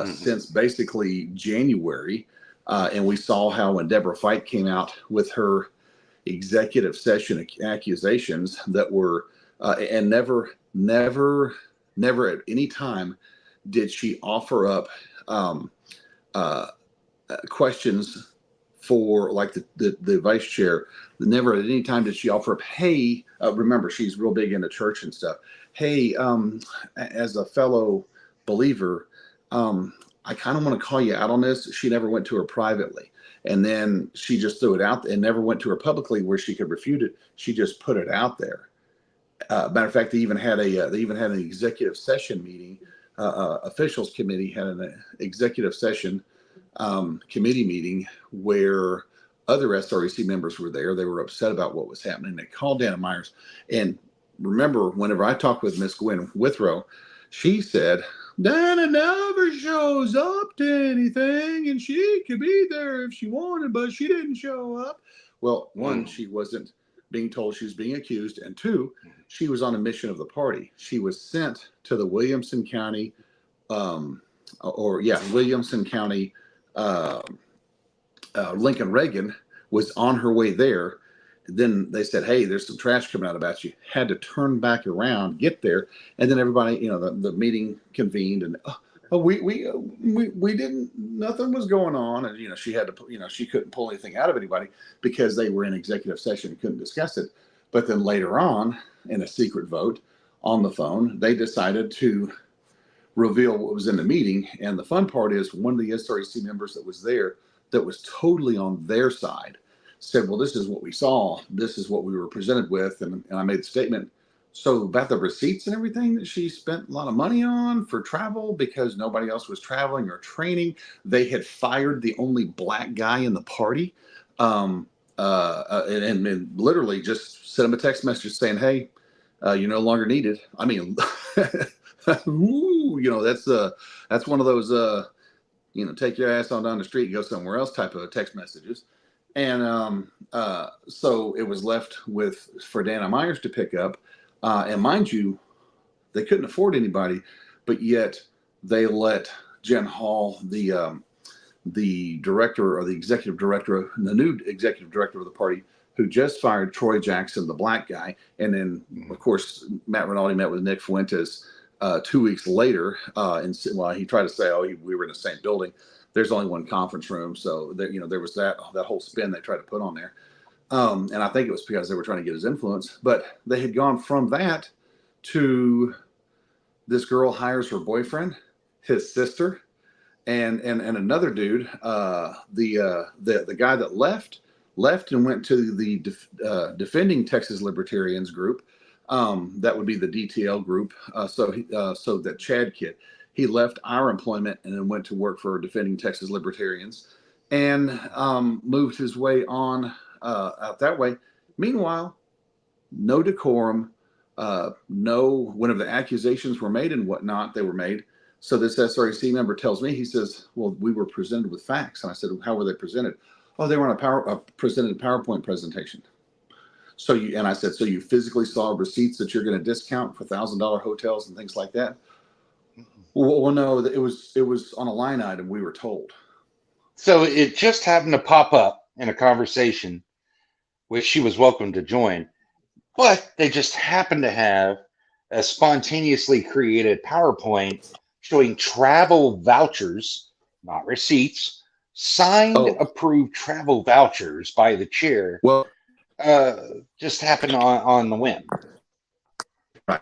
since basically January. And we saw how when Deborah Fight came out with her executive session accusations that were, and never at any time did she offer up um, uh, questions for like the vice chair. Never at any time did she offer up, hey, remember, she's real big into church and stuff. Hey, as a fellow believer, I kind of want to call you out on this. She never went to her privately. And then she just threw it out and never went to her publicly where she could refute it. She just put it out there. Matter of fact, they even had an executive session meeting. Officials committee had an executive session committee meeting where other SREC members were there. They were upset about what was happening. They called Dana Myers. And remember, whenever I talked with Miss Gwen Withrow, she said, Dana never shows up to anything, and she could be there if she wanted, but she didn't show up. Well, one, she wasn't being told she was being accused, and two, she was on a mission of the party. She was sent to the Williamson County, Williamson County, Lincoln Reagan was on her way there. Then they said, hey, there's some trash coming out about you. Had to turn back around, get there. And then everybody, the meeting convened and, we didn't, nothing was going on. And, she had to, she couldn't pull anything out of anybody because they were in executive session and couldn't discuss it. But then later on, in a secret vote on the phone, they decided to reveal what was in the meeting. And the fun part is one of the SREC members that was there that was totally on their side said, well, this is what we saw. This is what we were presented with. And I made the statement. So about the receipts and everything that she spent a lot of money on for travel because nobody else was traveling or training. They had fired the only black guy in the party. And literally just sent him a text message saying, hey, you're no longer needed. I mean, ooh, that's one of those, take your ass on down the street and go somewhere else type of text messages. And so it was left for Dana Myers to pick up. And mind you, they couldn't afford anybody, but yet they let Jen Hall, the director or the executive director, the new executive director of the party, who just fired Troy Jackson, the black guy. And then, of course, Matt Rinaldi met with Nick Fuentes 2 weeks later. And he tried to say, we were in the same building. There's only one conference room. So there was that whole spin they tried to put on there. And I think it was because they were trying to get his influence. But they had gone from that to this girl hires her boyfriend, his sister, and another dude, the guy that left and went to the Defending Texas Libertarians group. That would be the DTL group. So that Chad kid, he left our employment and then went to work for Defending Texas Libertarians and moved his way on out that way. Meanwhile, no decorum, whenever the accusations were made and whatnot, they were made. So this SREC member tells me, he says, well, we were presented with facts. And I said, how were they presented? Oh, they were on presented PowerPoint presentation. So I said, so you physically saw receipts that you're going to discount for $1,000 hotels and things like that? Well, no, it was on a line item, we were told. So it just happened to pop up in a conversation, which she was welcome to join, but they just happened to have a spontaneously created PowerPoint showing travel vouchers, not receipts, signed, approved travel vouchers by the chair. Well, just happened on the whim. Right.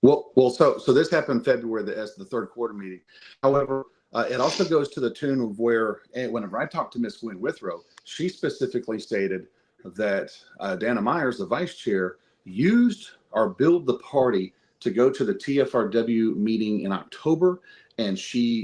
Well, so this happened in February as the third quarter meeting. However, it also goes to the tune of where, whenever I talked to Miss Gwen Withrow, she specifically stated that Dana Myers, the vice chair, used or billed the party to go to the TFRW meeting in October, and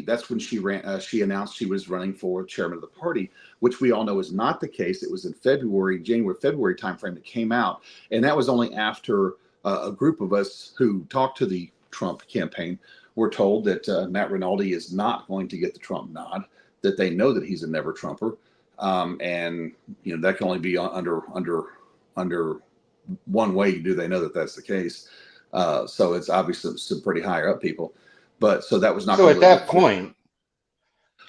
that's when she announced she was running for chairman of the party, which we all know is not the case. It was in January-February timeframe that came out, and that was only after a group of us who talked to the Trump campaign were told that Matt Rinaldi is not going to get the Trump nod, that they know that he's a never Trumper, and that can only be under one way. They know that that's the case. So it's obviously some pretty higher up people, but so that was not. So at that point,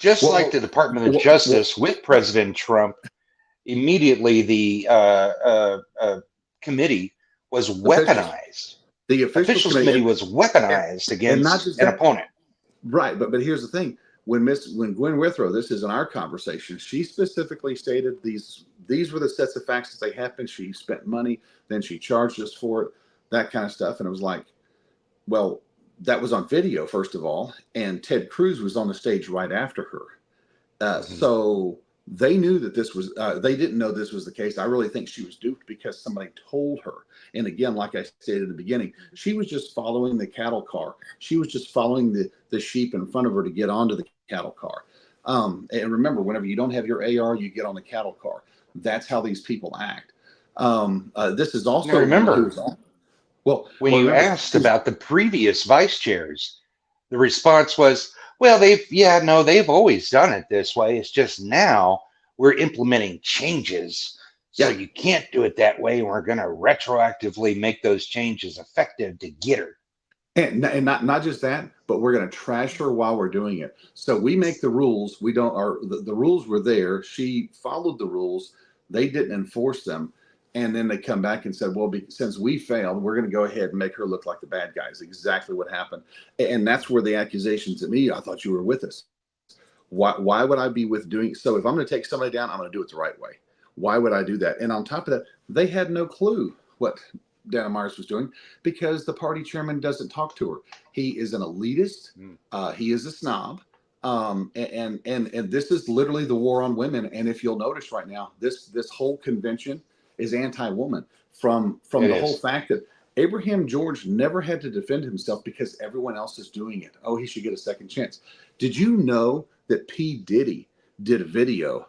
Just like Well, the Department of well, Justice with President Trump, immediately the committee was officials, weaponized. the officials Officials committee, committee was and, weaponized and not against just an that, opponent. right? But here's the thing: when Gwen Withrow, this is in our conversation, she specifically stated these were the sets of facts as they happened. She spent money, then she charged us for it, that kind of stuff, and it was like, well, that was on video first of all, and Ted Cruz was on the stage right after her. Mhm. So they knew that this was, they didn't know this was the case. I really think she was duped because somebody told her. And again, like I stated at the beginning, she was just following the cattle car. She was just following the sheep in front of her to get onto the cattle car. And remember, whenever you don't have your AR, you get on the cattle car. That's how these people act. This is Now also a woman remember, who's, when you remember, asked about the previous vice chairs, the response was, well, they've always done it this way. It's just now we're implementing changes. So yeah. you can't do it that way. We're going to retroactively make those changes effective to get her. And not just that, but we're going to trash her while we're doing it. So we make the rules. We don't. Our the rules were there. She followed the rules. They didn't enforce them, and then they come back and said, "Well, since we failed, we're going to go ahead and make her look like the bad guys." Exactly what happened, and that's where the accusations at me. I thought you were with us. Why would I be with doing so? If I'm going to take somebody down, I'm going to do it the right way. Why would I do that? And on top of that, they had no clue what Dana Myers was doing because the party chairman doesn't talk to her. He is an elitist. Mm. He is a snob. And this is literally the war on women. And if you'll notice right now, this whole convention is anti-woman from It the whole is. fact that Abraham George never had to defend himself because everyone else is doing it. Oh, he should get a second chance. Did you know that P. Diddy did a video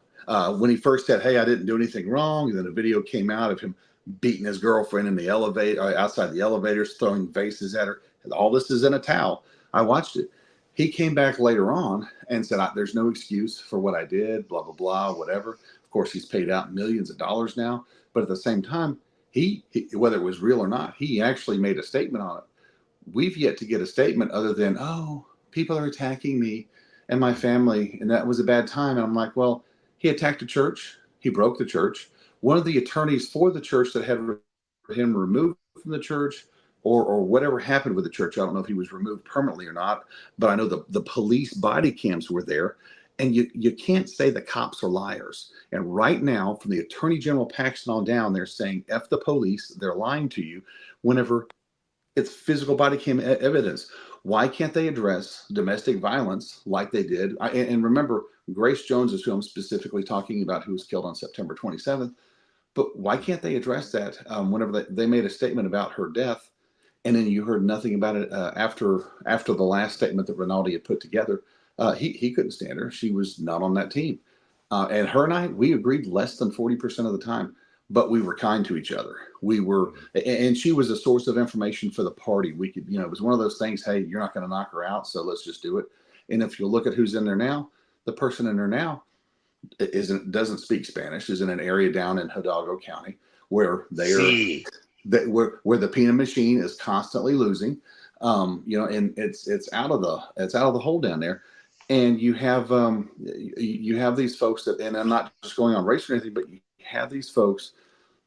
when he first said, "Hey, I didn't do anything wrong," and then a video came out of him beating his girlfriend in the elevator, outside the elevators, throwing vases at her. All this is in a towel. I watched it. He came back later on and said, "There's no excuse for what I did, blah, blah, blah, whatever." Of course, he's paid out millions of dollars now. But at the same time, he whether it was real or not, he actually made a statement on it. We've yet to get a statement other than, "Oh, people are attacking me and my family, and that was a bad time." And I'm like, well, he attacked a church. He broke the church. One of the attorneys for the church that had him removed from the church, or whatever happened with the church. I don't know if he was removed permanently or not, but I know the police body cams were there. And you can't say the cops are liars. And right now, from the Attorney General Paxton on down, they're saying, F the police, they're lying to you whenever it's physical body cam evidence. Why can't they address domestic violence like they did? And remember, Grace Jones is who I'm specifically talking about, who was killed on September 27th. But why can't they address that whenever they made a statement about her death, and then you heard nothing about it after the last statement that Rinaldi had put together? He couldn't stand her. She was not on that team. And her and I, we agreed less than 40% of the time, but we were kind to each other. We were, and she was a source of information for the party. We could, it was one of those things. Hey, you're not going to knock her out, so let's just do it. And if you look at who's in there now, the person in there now doesn't speak Spanish. Is in an area down in Hidalgo County where See, where the peanut machine is constantly losing. And it's out of the hole down there. And you have these folks that, and I'm not just going on race or anything, but you have these folks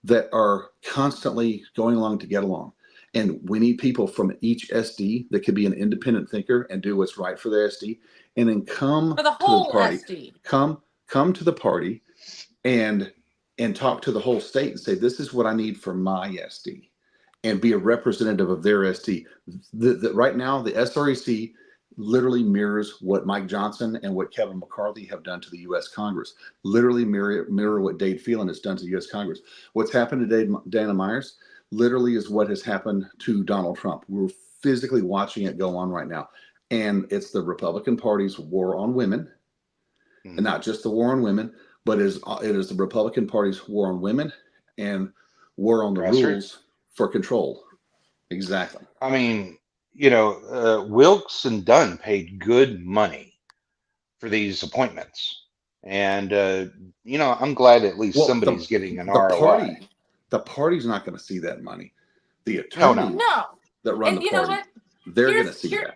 that are constantly going along to get along. And we need people from each SD that could be an independent thinker and do what's right for the SD, and then come For the to the whole party, SD. come to the party and talk to the whole state and say, this is what I need for my SD, and be a representative of their SD. Right now, the SREC literally mirrors what Mike Johnson and what Kevin McCarthy have done to the U.S. Congress. Literally mirror what Dade Phelan has done to the U.S. Congress. What's happened to Dana Myers literally is what has happened to Donald Trump. We're physically watching it go on right now. And it's the Republican Party's war on women, and not just the war on women, but it is the Republican Party's war on women and war on the grassroots. rules for control. Exactly. I mean, Wilkes and Dunn paid good money for these appointments. And, I'm glad at least Well, somebody's getting an the ROI. party's not going to see that money. The Oh, no. attorneys No. that run And the you know party, what? they're going to Here's see here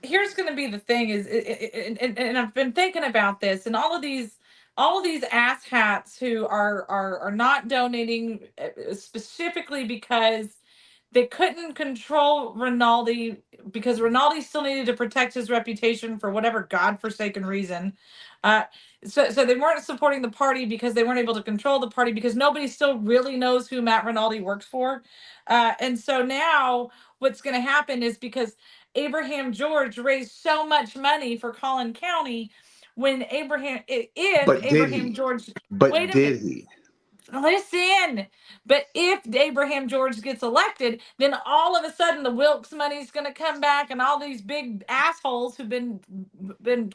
that. here's going to be the thing is, and I've been thinking about this, and all of these asshats who are not donating specifically because they couldn't control Rinaldi, because Rinaldi still needed to protect his reputation for whatever godforsaken reason. Uh, so they weren't supporting the party because they weren't able to control the party, because nobody still really knows who Matt Rinaldi works for. And so now what's going to happen is, because Abraham George raised so much money for Collin County, when if But did Abraham he? George, But wait a minute, did he? listen. But if Abraham George gets elected, then all of a sudden the Wilkes money's going to come back, and all these big assholes who've been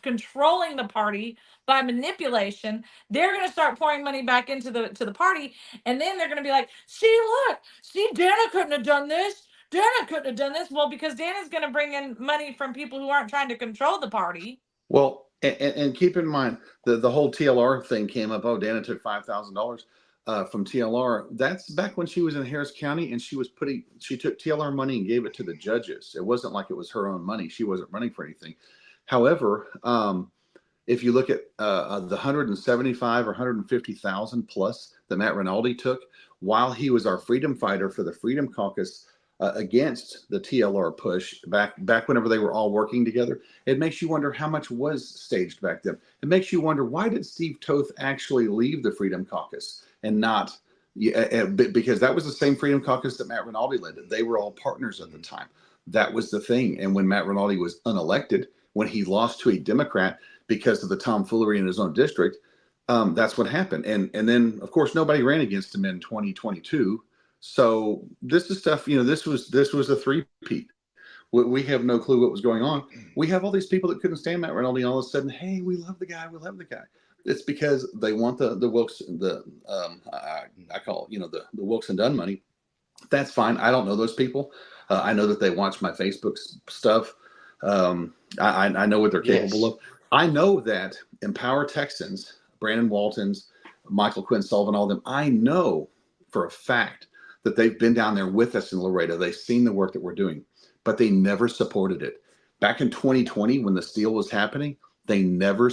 controlling the party by manipulation, they're going to start pouring money back into the party, and then they're going to be like, "See, look, see, Dana couldn't have done this. Dana couldn't have done this." Well, because Dana's going to bring in money from people who aren't trying to control the party. Well, and keep in mind the whole TLR thing came up. Oh, Dana took $5,000 from TLR. That's back when she was in Harris County, and she took TLR money and gave it to the judges. It wasn't like it was her own money. She wasn't running for anything. However, if you look at the 175 or 150,000 plus that Matt Rinaldi took while he was our freedom fighter for the Freedom Caucus against the TLR push back whenever they were all working together, it makes you wonder how much was staged back then. It makes you wonder, why did Steve Toth actually leave the Freedom Caucus and not? Because that was the same Freedom Caucus that Matt Rinaldi led. They were all partners at the time. That was the thing. And when Matt Rinaldi was unelected, when he lost to a Democrat because of the tomfoolery in his own district, that's what happened. And then, of course, nobody ran against him in 2022. So this is stuff, this was a three-peat. We have no clue what was going on. We have all these people that couldn't stand Matt Rinaldi, and all of a sudden, hey, we love the guy. It's because they want the Wilkes, I call it, the Wilkes and Dunn money. That's fine. I don't know those people. I know that they watch my Facebook stuff. I know what they're capable of. I know that Empower Texans, Brandon Waltons, Michael Quinn Sullivan, all of them, I know for a fact that they've been down there with us in Laredo. They've seen the work that we're doing, but they never supported it. Back in 2020, when the steal was happening, they never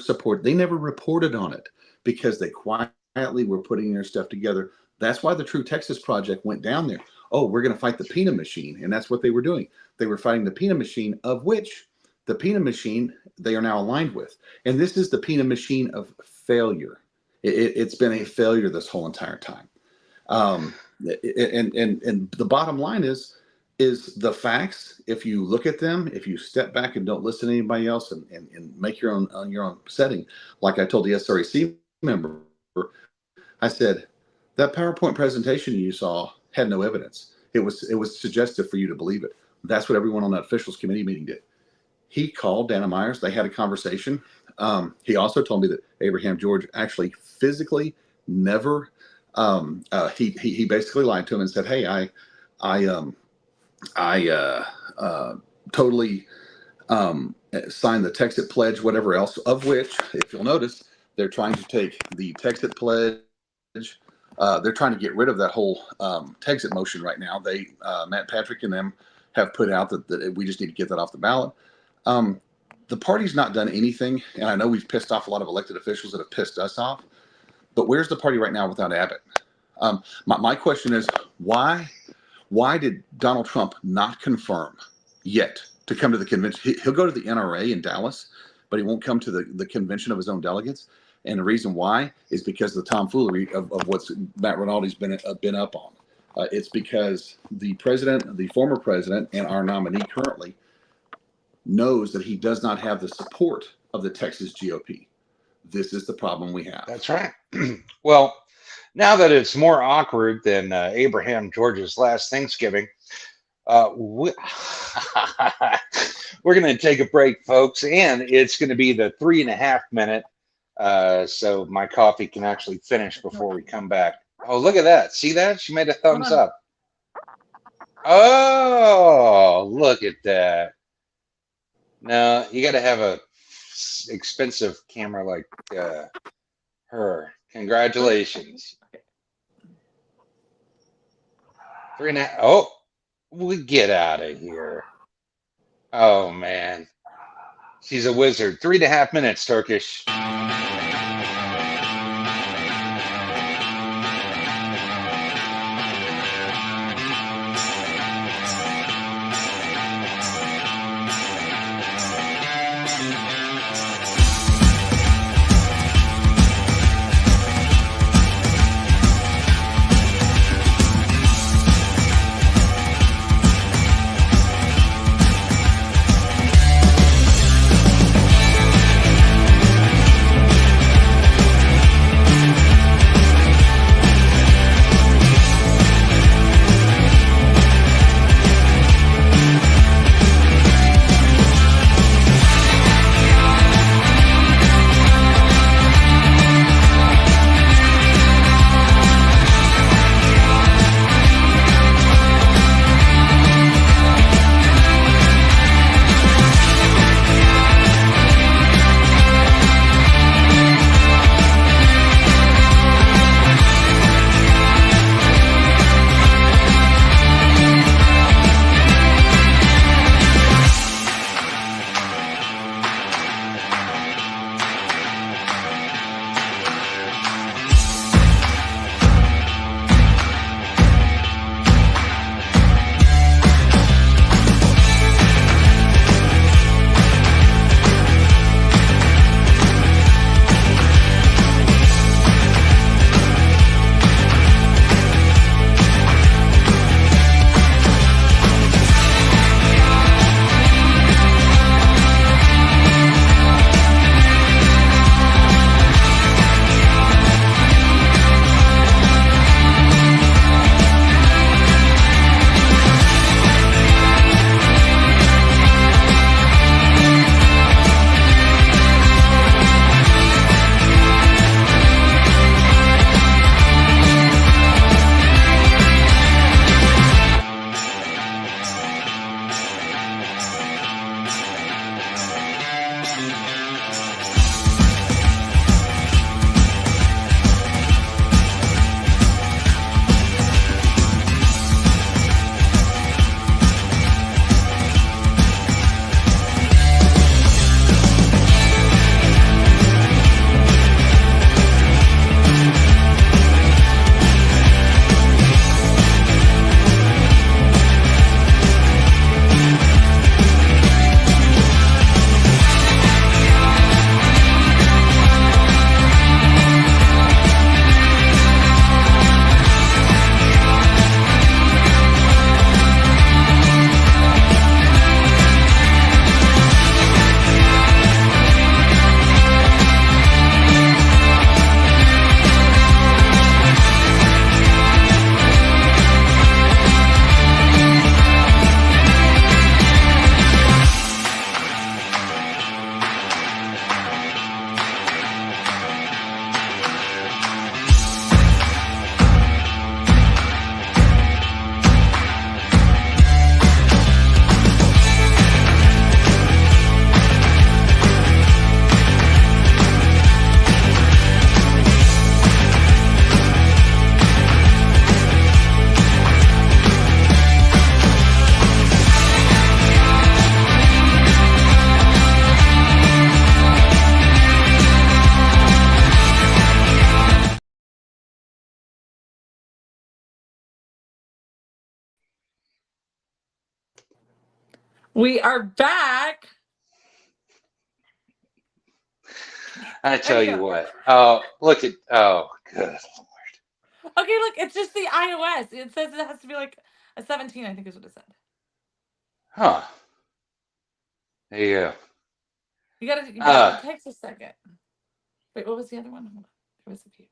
reported on it because they quietly were putting their stuff together. That's why the True Texas Project went down there. Oh, we're going to fight the PINA machine. And that's what they were doing. They were fighting the PINA machine, of which the PINA machine they are now aligned with. And this is the PINA machine of failure. It's been a failure this whole entire time. And the bottom line is the facts. If you look at them, if you step back and don't listen to anybody else and make your own setting, like I told the SREC member, I said, that PowerPoint presentation you saw had no evidence. It was suggestive for you to believe it. That's what everyone on that officials committee meeting did. He called Dana Myers. They had a conversation. He also told me that Abraham George actually physically never. He basically lied to him and said, "Hey, I totally signed the Texit pledge, whatever else." Of which, if you'll notice, they're trying to take the Texit pledge. They're trying to get rid of that whole Texit motion right now. Matt Patrick and them have put out that we just need to get that off the ballot. The party's not done anything, and I know we've pissed off a lot of elected officials that have pissed us off, but where's the party right now without Abbott? My question is, why did Donald Trump not confirm yet to come to the convention? He'll go to the NRA in Dallas, but he won't come to the convention of his own delegates. And the reason why is because of the tomfoolery of what's Matt Rinaldi's been up on. It's because the former president, and our nominee currently, knows that he does not have the support of the Texas GOP. This is the problem we have. That's right. Well, now that it's more awkward than Abraham George's last Thanksgiving, we're going to take a break, folks, and it's going to be the 3.5 minute, so my coffee can actually finish before we come back. Oh, look at that. See that? She made a thumbs up. Oh, look at that. No, you got to have a expensive camera like her. Congratulations. 3.5. Oh, we get out of here. Oh man. She's a wizard. 3.5 minutes, Turkish. We are back. I tell you Anyhow. what. Oh, look at. Oh, good. Okay, look, it's just the iOS. It says it has to be like a 17, I think is what it said. Huh. There you go. But it takes a second. Wait, what was the other one? Hold on. There was a few.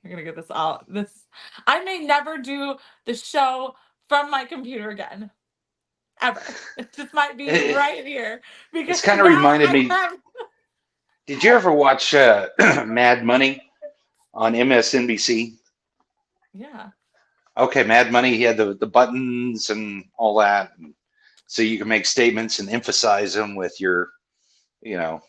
We're gonna get this all. I may never do the show from my computer again. Ever. It just might be It, right here. Because it's kind of now reminded I me. have Did you ever watch Mad Money on MSNBC? yeah. Okay, Mad Money. He had the buttons and all that, and so you can make statements and emphasize them with your, you know,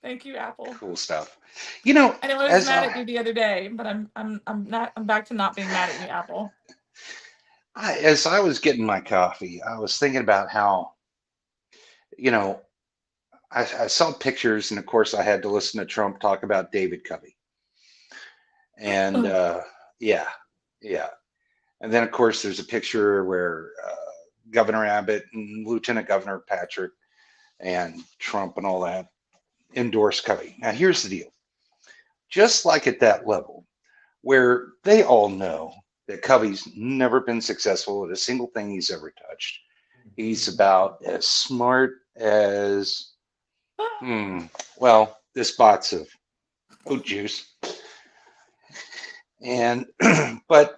Thank you, Apple. cool stuff. You know, I know I was as mad at you the other day, but I'm back to not being mad at you, Apple. as I was getting my coffee, I was thinking about how you know, I saw pictures, and of course, I had to listen to Trump talk about David Covey, and yeah, yeah, and then of course, there's a picture where Governor Abbott and Lieutenant Governor Patrick and Trump and all that endorse Covey. Now, here's the deal: just like at that level, where they all know that Covey's never been successful at a single thing he's ever touched. He's about as smart as, well, this box of oat juice. And, but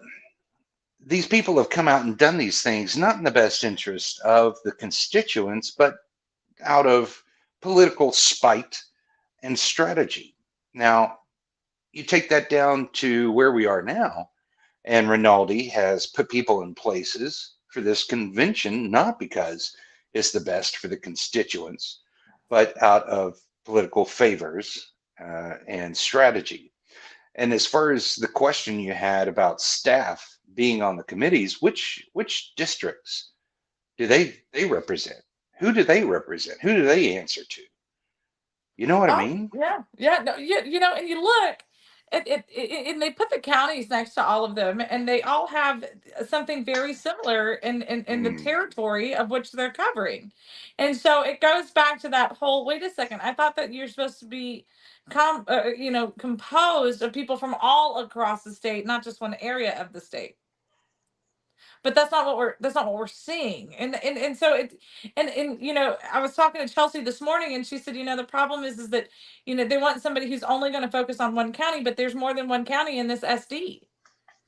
these people have come out and done these things not in the best interest of the constituents, but out of political spite and strategy. Now, you take that down to where we are now, and Rinaldi has put people in places for this convention, not because it's the best for the constituents, but out of political favors and strategy. And as far as the question you had about staff being on the committees, which districts do they represent? Who do they represent? Who do they answer to? You know what I Oh, mean? yeah, yeah, no, you know, and you look, and they put the counties next to all of them, and they all have something very similar in the Mm, territory of which they're covering, and so it goes back to that whole. Wait a second, I thought that you're supposed to be, composed of people from all across the state, not just one area of the state. But that's not what we're seeing, and so it and I was talking to Chelsea this morning, and she said, the problem is that they want somebody who's only going to focus on one county, but there's more than one county in this SD.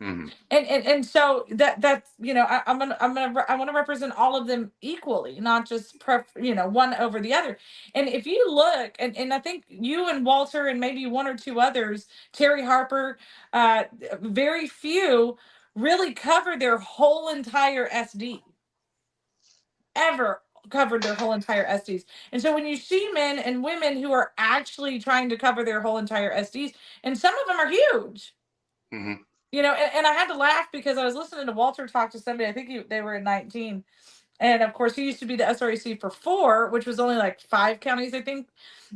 mm, And so that's I want to represent all of them equally, not just one over the other. And if you look, and I think you and Walter and maybe one or two others, Terry Harper, uh very few really cover their whole entire SD, ever covered their whole entire SDs. And so when you see men and women who are actually trying to cover their whole entire SDs, and some of them are huge, mm, and I had to laugh because I was listening to Walter talk to somebody. I think they were in 19. And of course, he used to be the SREC for 4, which was only like 5 counties, I think.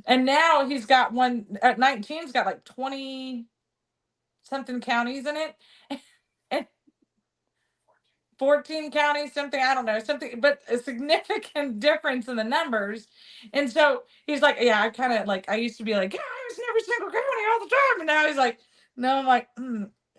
And now he's got one at 19, he's got like 20 something counties in it. And 14 counties, something, I don't know, something, but a significant difference in the numbers. And so he's like, yeah, I kind of like, I used to be like, yeah, I was in every single county all the time. And now he's like, no, I'm like,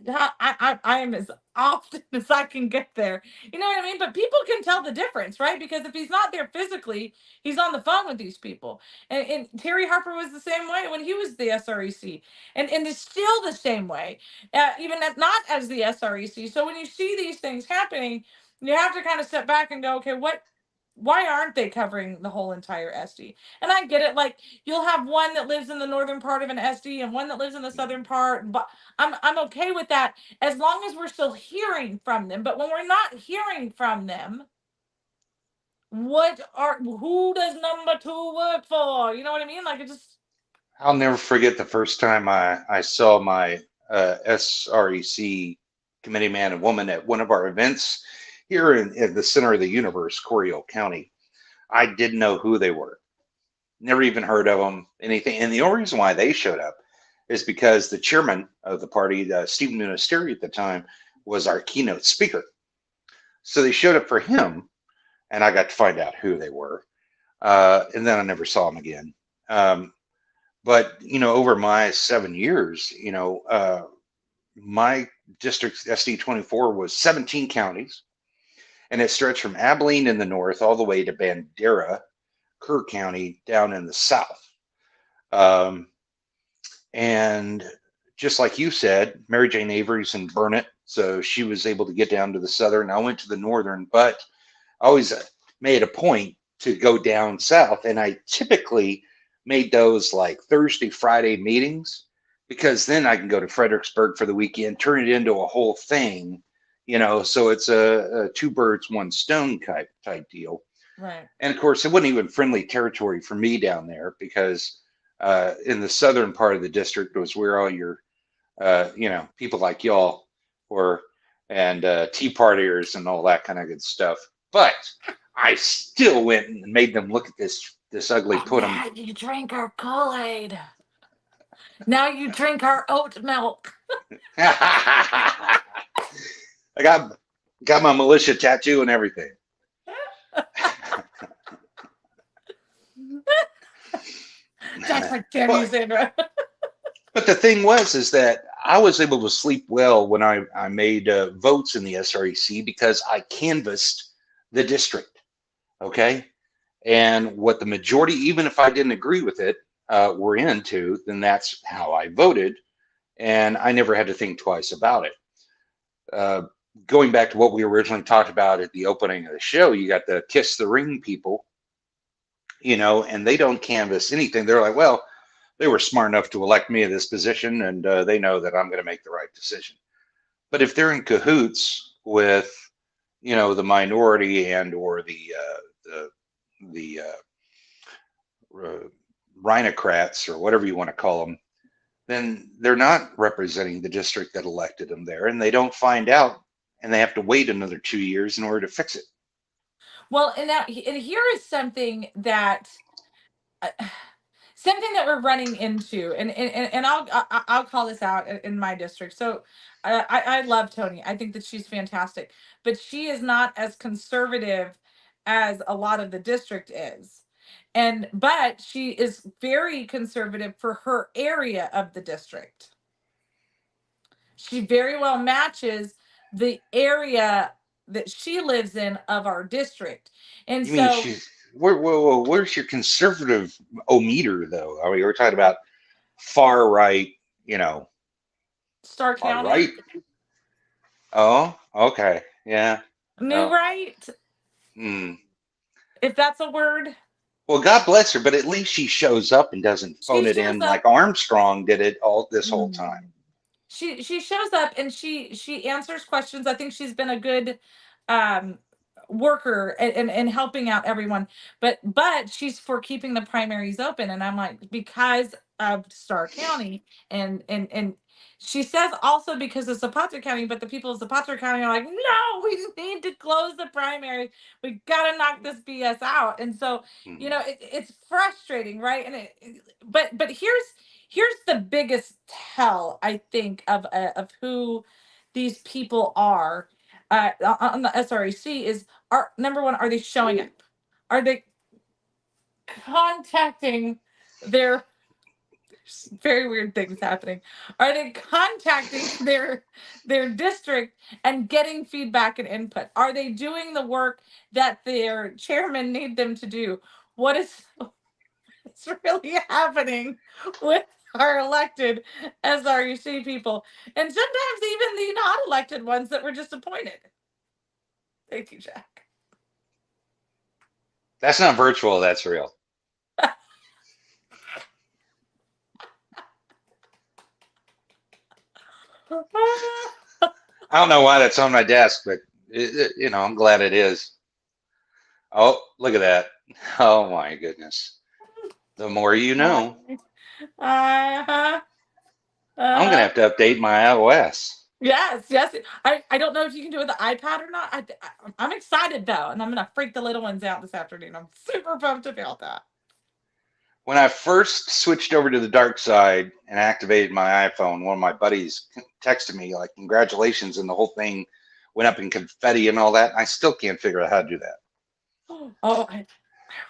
yeah, I am as often as I can get there. You know what I mean? But people can tell the difference, right? Because if he's not there physically, he's on the phone with these people. And Terry Harper was the same way when he was the SREC. And it's still the same way, not as the SREC. So when you see these things happening, you have to kind of step back and go, okay, why aren't they covering the whole entire SD? And I get it. Like, you'll have one that lives in the northern part of an SD and one that lives in the southern part. But I'm okay with that as long as we're still hearing from them. But when we're not hearing from them, who does number 2 work for? You know what I mean? Like, it just. I'll never forget the first time I saw my SREC committee man and woman at one of our events here in the center of the universe, Coryell County. I didn't know who they were, never even heard of them, anything. And the only reason why they showed up is because the chairman of the party, Stephen Ministeri at the time, was our keynote speaker. So they showed up for him, and I got to find out who they were. And then I never saw them again. But over my 7 years, my district SD 24 was 17 counties, and it stretched from Abilene in the north all the way to Bandera, Kerr County down in the south. And just like you said, Mary Jane Avery's in Burnett, so she was able to get down to the southern. I went to the northern, but I always made a point to go down south, and I typically made those like Thursday, Friday meetings, because then I can go to Fredericksburg for the weekend, turn it into a whole thing, so it's a 2 birds, 1 stone type deal. Right. And of course, it wasn't even friendly territory for me down there, because in the southern part of the district was where all your, people like y'all were, and Tea Partiers and all that kind of good stuff. But I still went and made them look at this ugly And pudding. now you drink our Kool-Aid. Now you drink our oat milk. I got my militia tattoo and everything. Jack's like, damn you, But Sandra. but the thing was is that I was able to sleep well when I made votes in the SREC because I canvassed the district. Okay, and what the majority, even if I didn't agree with it, were into, then that's how I voted, and I never had to think twice about it. Uh, Going back to what we originally talked about at the opening of the show, you got the kiss the ring people, and they don't canvass anything. They're like, well, they were smart enough to elect me in this position, and they know that I'm going to make the right decision. But if they're in cahoots with, the minority and or the rhinocrats or whatever you want to call them, then they're not representing the district that elected them there, and they don't find out, and they have to wait another 2 years in order to fix it. Well, and here is uh, something that we're running into, and I'll call this out in my district. So I love Tony. I think that she's fantastic, but she is not as conservative as a lot of the district is, but she is very conservative for her area of the district. She very well matches the area that she lives in of our district, and You mean so she's where's your conservative meter though? I mean, we're talking about far right, Stark far right. County, Oh, okay, yeah. New Oh, Right, hmm. if that's a word. Well, God bless her, but at least she shows up and doesn't phone She it shows in up. like Armstrong did it all this whole time. Mm. She shows up and she answers questions. I think she's been a good um worker and helping out everyone. But she's for keeping the primaries open. And I'm like, because of Starr County and she says also because of Zapata County, but the people of Zapata County are like, no, we need to close the primary. We gotta knock this BS out. And so, Hmm. it's frustrating, right? But here's the biggest tell I think of who these people are on the SREC is are number one, are they showing up? Are they contacting their very weird things happening? Are they contacting their district and getting feedback and input? Are they doing the work that their chairman need them to do? What is what's really happening with our elected SRUC people, and sometimes even the not elected ones that were just appointed. Thank you, Jack. That's not virtual. That's real. I don't know why that's on my desk, but I'm glad it is. Oh, look at that. Oh my goodness. The more you know. Uh-huh. I'm gonna Uh-huh. have to update my iOS. Yes, yes. I don't know if you can do it with the iPad or not. I'm excited though, and I'm gonna freak the little ones out this afternoon. I'm super pumped about that. When I first switched over to the dark side and activated my iPhone, one of my buddies texted me like, "Congratulations!" and the whole thing went up in confetti and all that. I still can't figure out how to do that. Oh, I will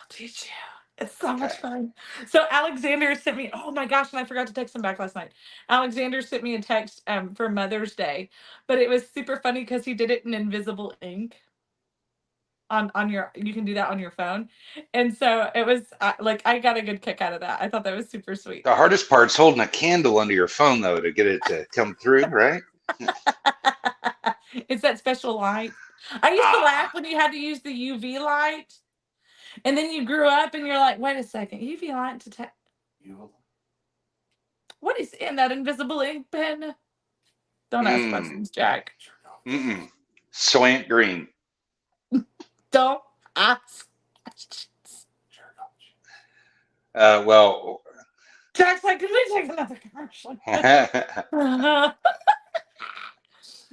teach you. It's so much Okay. fun. So Alexander sent me. Oh my gosh, and I forgot to text him back last night. Alexander sent me a text for Mother's Day, but it was super funny because he did it in invisible ink on your. You can do that on your phone, and so it was like I got a good kick out of that. I thought that was super sweet. The hardest part's holding a candle under your phone though to get it to come through, right? It's that special light. I used to Ah. laugh when you had to use the UV light, and then you grew up and you're like, wait a second, UV light to what is in that invisible ink pen? Don't ask Mm. questions, Jack. Mm-mm. Soant green. Don't ask questions. Well, Jack's like, can we take another commercial?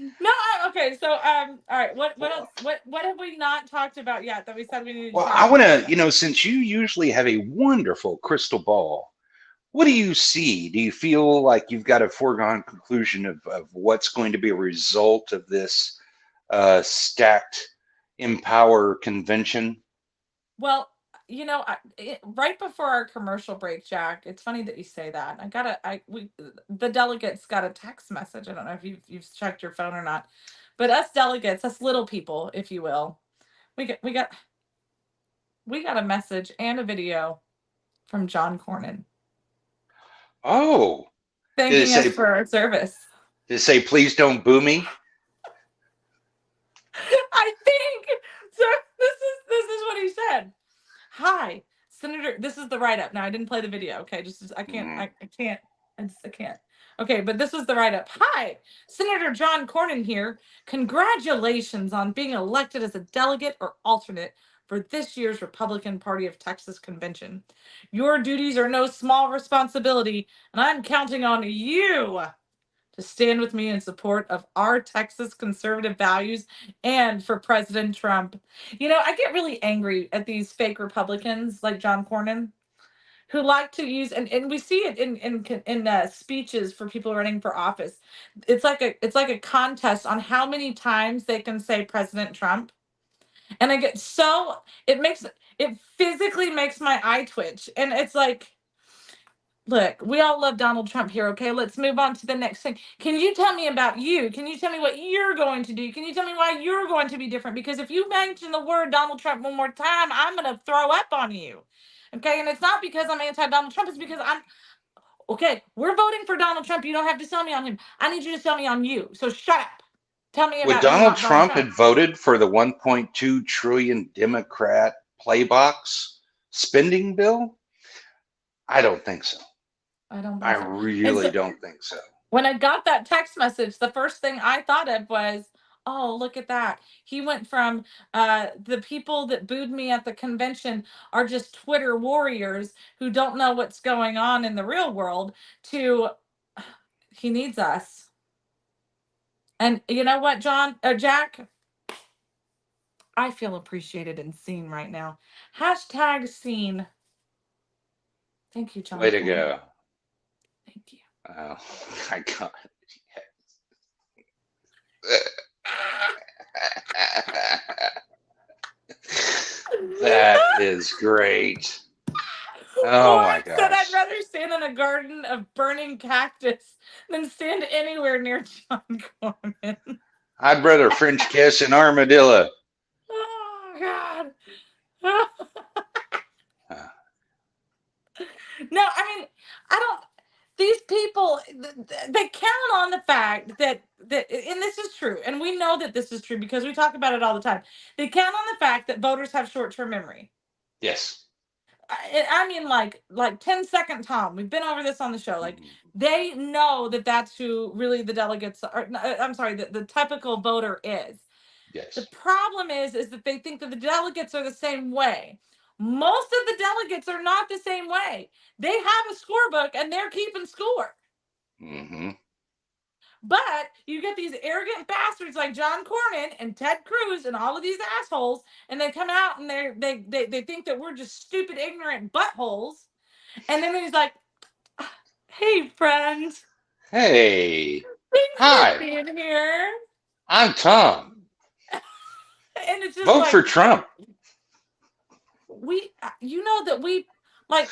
No, okay. So, all right. What else? What have we not talked about yet that we said we needed to Well, talk I want about to, today? since you usually have a wonderful crystal ball, what do you see? Do you feel like you've got a foregone conclusion of what's going to be a result of this stacked Empower convention? Well, right before our commercial break, Jack. It's funny that you say that. The delegates got a text message. I don't know if you've checked your phone or not, but us delegates, us little people, if you will, we got we got we got a message and a video from John Cornyn Oh, did it thanking us say, for our service. please don't boo me? I think so. This is what he said. Hi, Senator. This is the write up. Now I didn't play the video. Okay, I can't. Mhm. I can't. I can't. Okay, but this was the write up. Hi, Senator John Cornyn here. Congratulations on being elected as a delegate or alternate for this year's Republican Party of Texas convention. Your duties are no small responsibility, and I'm counting on you to stand with me in support of our Texas conservative values and for President Trump. I get really angry at these fake Republicans like John Cornyn who like to use and we see it in speeches for people running for office. It's like a contest on how many times they can say President Trump. And I get so it physically makes my eye twitch. And it's like, look, we all love Donald Trump here, okay? Let's move on to the next thing. Can you tell me about you? Can you tell me what you're going to do? Can you tell me why you're going to be different? Because if you mention the word Donald Trump one more time, I'm going to throw up on you. Okay? And it's not because I'm anti Donald Trump, it's because I'm okay. We're voting for Donald Trump. You don't have to sell me on him. I need you to sell me on you. So shut up. Tell me Would about you, Donald not Donald Trump Trump. had voted for the 1.2 trillion Democrat playbox spending bill? I don't think so. I don't I think so. And really so don't think so. when I got that text message, the first thing I thought of was, oh, look at that. He went from the people that booed me at the convention are just Twitter warriors who don't know what's going on in the real world to he needs us. And you know what, Jack? I feel appreciated and seen right now. Hashtag seen. Thank you, Way John to Cornyn. go. Thank you. Oh my God. That is great. Oh, Oh my I said I'd gosh. rather stand in a garden of burning cactus than stand anywhere near John Cornyn. I'd rather French kiss an armadillo. Oh God. Uh, No, I mean, I don't. These people, they count on the fact and this is true, and we know that this is true because we talk about it all the time. They count on the fact that voters have short-term memory. yes. I mean, like 10-second Tom. We've been over this on the show. Like Mhm. they know that that's who really the delegates are. I'm sorry, the typical voter is. The Yes. problem is that they think that the delegates are the same way. Most of the delegates are not the same way. They have a scorebook and they're keeping score. Hmm. But you get these arrogant bastards like John Cornyn and Ted Cruz and all of these assholes, and they come out and they think that we're just stupid, ignorant buttholes. And then he's like, "Hey, friends, Hey. thanks for Hi. being here." I'm Tom. And it's just Vote for like Trump. you know that like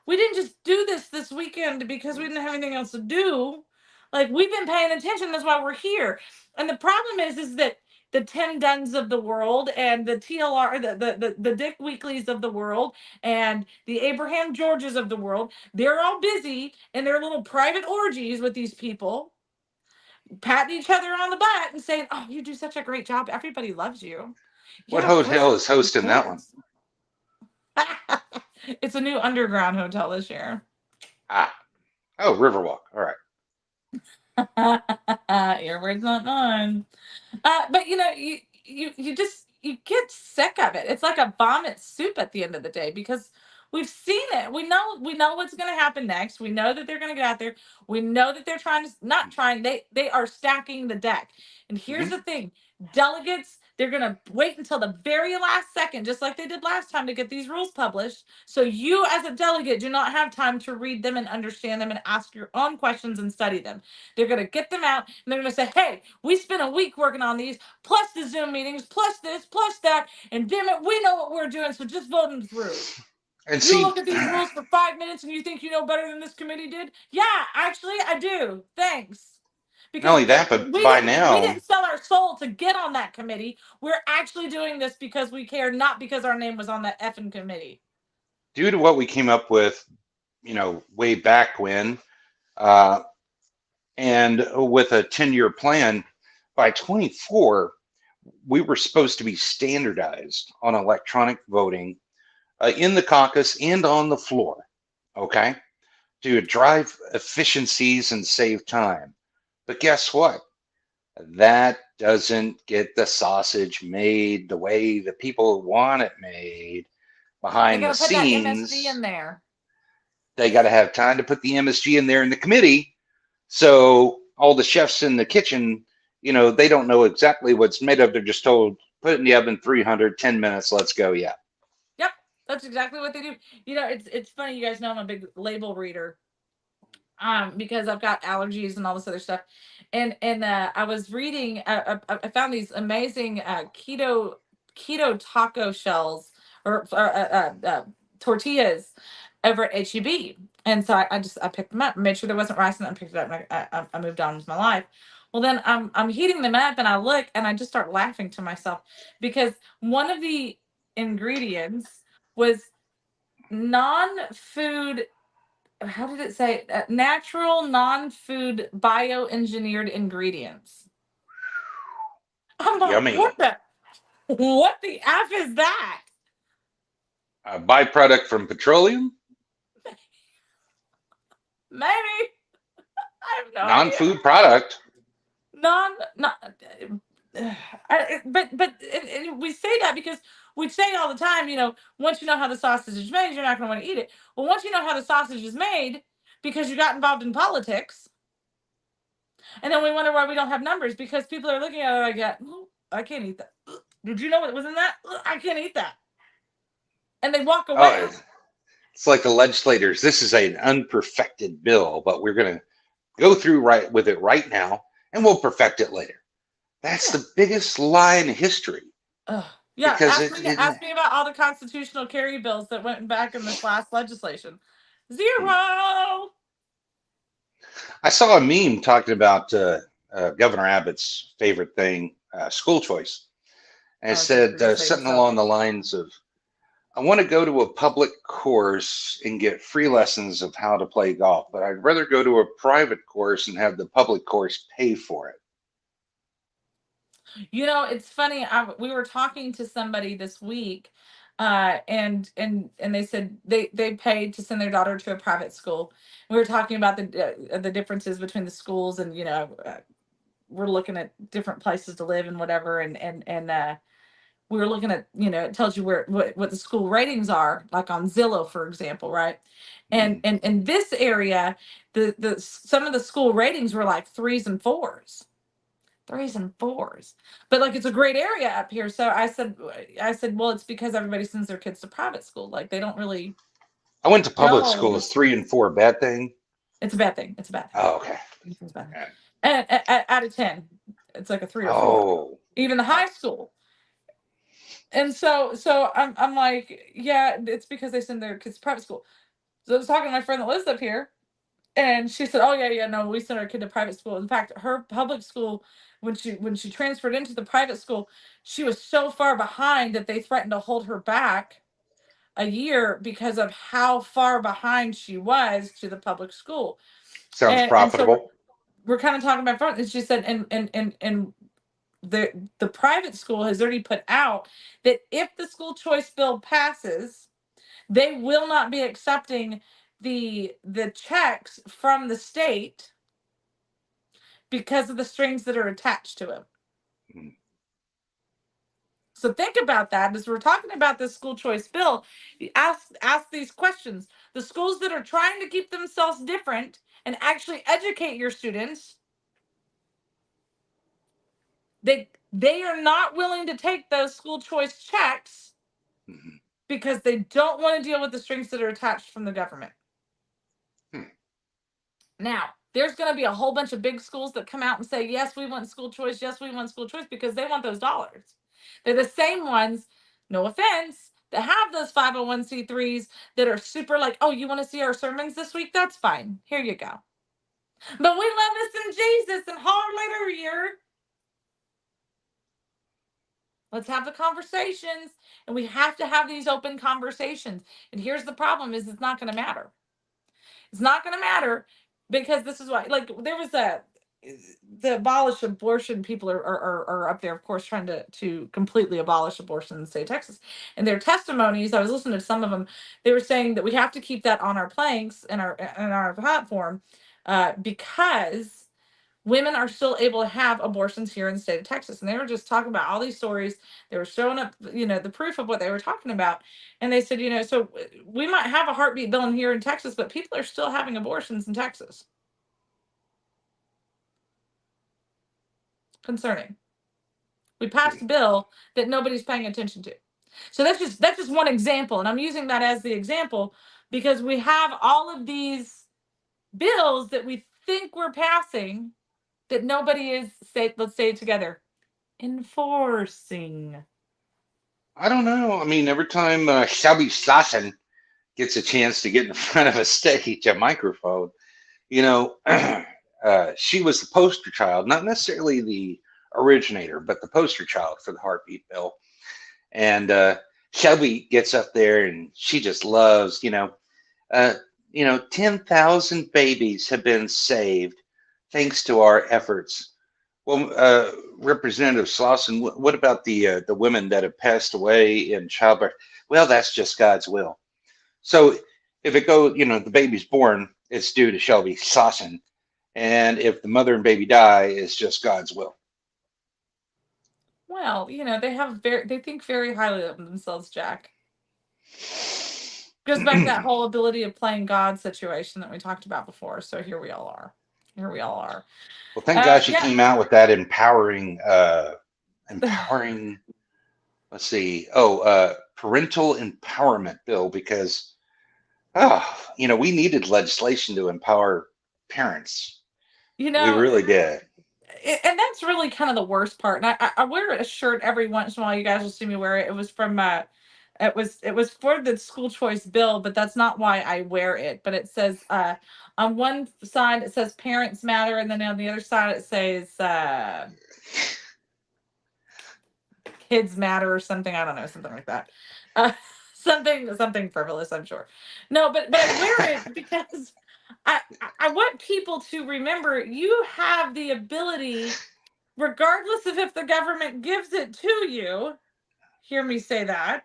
we didn't just do this weekend because we didn't have anything else to do. Like we've been paying attention. That's why we're here. And the problem is that the Tim Duns of the world and the TLR, the Dick Weeklies of the world and the Abraham Georges of the world, they're all busy in their little private orgies with these people, patting each other on the butt and saying, "Oh, you do such a great job. Everybody loves you." What Yeah, of course. hotel is Of hosting that one? course. It's a new underground hotel this year. Ah. Oh, Riverwalk. All right. Your words, not mine. But you just you get sick of it. It's like a vomit soup at the end of the day because We've seen it. We know what's going to happen next. We know that they're going to get out there. We know that they're trying to not trying. They are stacking the deck. And here's the thing. Delegates, they're going to wait until the very last second, just like they did last time, to get these rules published. So you as a delegate do not have time to read them and understand them and ask your own questions and study them. They're going to get them out and they're going to say, hey, we spent a week working on these, plus the Zoom meetings, plus this, plus that. And damn it, we know what we're doing. So just vote them through. And you look at these rules for 5 minutes and you think you know better than this committee did? Yeah, actually, I do. Thanks. Because not only that, but we didn't sell our soul to get on that committee. We're actually doing this because we care, not because our name was on that effing committee. Due to what we came up with, way back when, and with a 10-year plan, by 24, we were supposed to be standardized on electronic voting in the caucus and on the floor, okay, to drive efficiencies and save time. But guess what? That doesn't get the sausage made the way the people want it made behind the scenes. They gotta put that MSG in there. They got to have time to put the MSG in there in the committee. So all the chefs in the kitchen, they don't know exactly what's made of. They're just told, put it in the oven, 300, 10 minutes, let's go. Yeah. Yep. That's exactly what they do. It's funny. You guys know I'm a big label reader. Because I've got allergies and all this other stuff, and I was reading. I found these amazing keto taco shells or tortillas over at HEB, and so I picked them up, made sure there wasn't rice in it, and picked it up, and I moved on with my life. Well, then I'm heating them up, and I look, and I just start laughing to myself because one of the ingredients was non-food. How did it say? Natural, non-food, bioengineered ingredients. I'm like, Yummy. what the F is that? A byproduct from petroleum? Maybe. I have no Non-food idea. product. But we say that because we say all the time, once you know how the sausage is made, you're not going to want to eat it. Well, once you know how the sausage is made, because you got involved in politics, and then we wonder why we don't have numbers, because people are looking at it like, I can't eat that. Did you know what was in that? I can't eat that. And they walk away. Oh, it's like the legislators. This is an unperfected bill, but we're going to go through with it right now, and we'll perfect it later. That's the biggest lie in history. Yeah, ask me about all the constitutional carry bills that went back in this last legislation. 0. I saw a meme talking about Governor Abbott's favorite thing, school choice. And it said something along the lines of, I want to go to a public course and get free lessons of how to play golf, but I'd rather go to a private course and have the public course pay for it. It's funny. We were talking to somebody this week, and they said they paid to send their daughter to a private school. We were talking about the differences between the schools, and we're looking at different places to live and whatever, and we were looking at, it tells you what the school ratings are, like on Zillow, for example, right? And in this area, the some of the school ratings were like 3s and 4s. 3s and 4s, but like it's a great area up here. So I said, well, it's because everybody sends their kids to private school. Like they don't really. I went to public school. Is 3 and 4 a bad thing? It's a bad thing. It's a bad thing. Oh, okay. It's a bad thing. And out of 10, it's like a 3 or 4. Oh. Even the high school. And so I'm like, yeah, it's because they send their kids to private school. So I was talking to my friend that lives up here, and she said, oh yeah, no, we sent our kid to private school. In fact, her public school, when she transferred into the private school, she was so far behind that they threatened to hold her back a year because of how far behind she was to the public school. Sounds profitable. And so we're kind of talking about front, and she said, and the private school has already put out that if the school choice bill passes, they will not be accepting the checks from the state because of the strings that are attached to it. So think about that as we're talking about this school choice bill. Ask these questions. The schools that are trying to keep themselves different and actually educate your students, they are not willing to take those school choice checks Mhm. because they don't want to deal with the strings that are attached from the government. Hmm. Now, there's going to be a whole bunch of big schools that come out and say, yes, we want school choice. Yes, we want school choice because they want those dollars. They're the same ones, no offense, that have those 501c3s that are super like, oh, you want to see our sermons this week? That's fine. Here you go. But we love us in Jesus and hallelujah. Let's have the conversations, and we have to have these open conversations. And here's the problem is it's not going to matter. It's not going to matter because this is why, like, there was the abolish abortion people are up there, of course, trying to completely abolish abortion in the state of Texas. And their testimonies, I was listening to some of them, they were saying that we have to keep that on our planks and our platform because women are still able to have abortions here in the state of Texas. And they were just talking about all these stories. They were showing up, the proof of what they were talking about. And they said, so we might have a heartbeat bill in here in Texas, but people are still having abortions in Texas. Concerning. We passed a bill that nobody's paying attention to. So that's just one example. And I'm using that as the example because we have all of these bills that we think we're passing that nobody is, let's say it together, enforcing. I don't know. I mean, every time Shelby Sasson gets a chance to get in front of a stage, a microphone, you know, she was the poster child, not necessarily the originator, but the poster child for the heartbeat bill. And Shelby gets up there and she just loves, 10,000 babies have been saved thanks to our efforts. Well, Representative Slauson, what about the women that have passed away in childbirth? Well, that's just God's will. So if it goes, the baby's born, it's due to Shelby Slauson. And if the mother and baby die, it's just God's will. Well, they think very highly of themselves, Jack. Goes back to that whole ability of playing God situation that we talked about before. So here we all are. Well, thank God she Yeah. came out with that empowering, let's see, parental empowerment bill because, we needed legislation to empower parents. We really did. And that's really kind of the worst part. And I wear a shirt every once in a while. You guys will see me wear it. It was from it was for the school choice bill, but that's not why I wear it. But it says on one side it says parents matter, and then on the other side it says kids matter or something. I don't know, something like that. Uh, something frivolous, I'm sure. No, but I wear it because I want people to remember you have the ability, regardless of if the government gives it to you, hear me say that,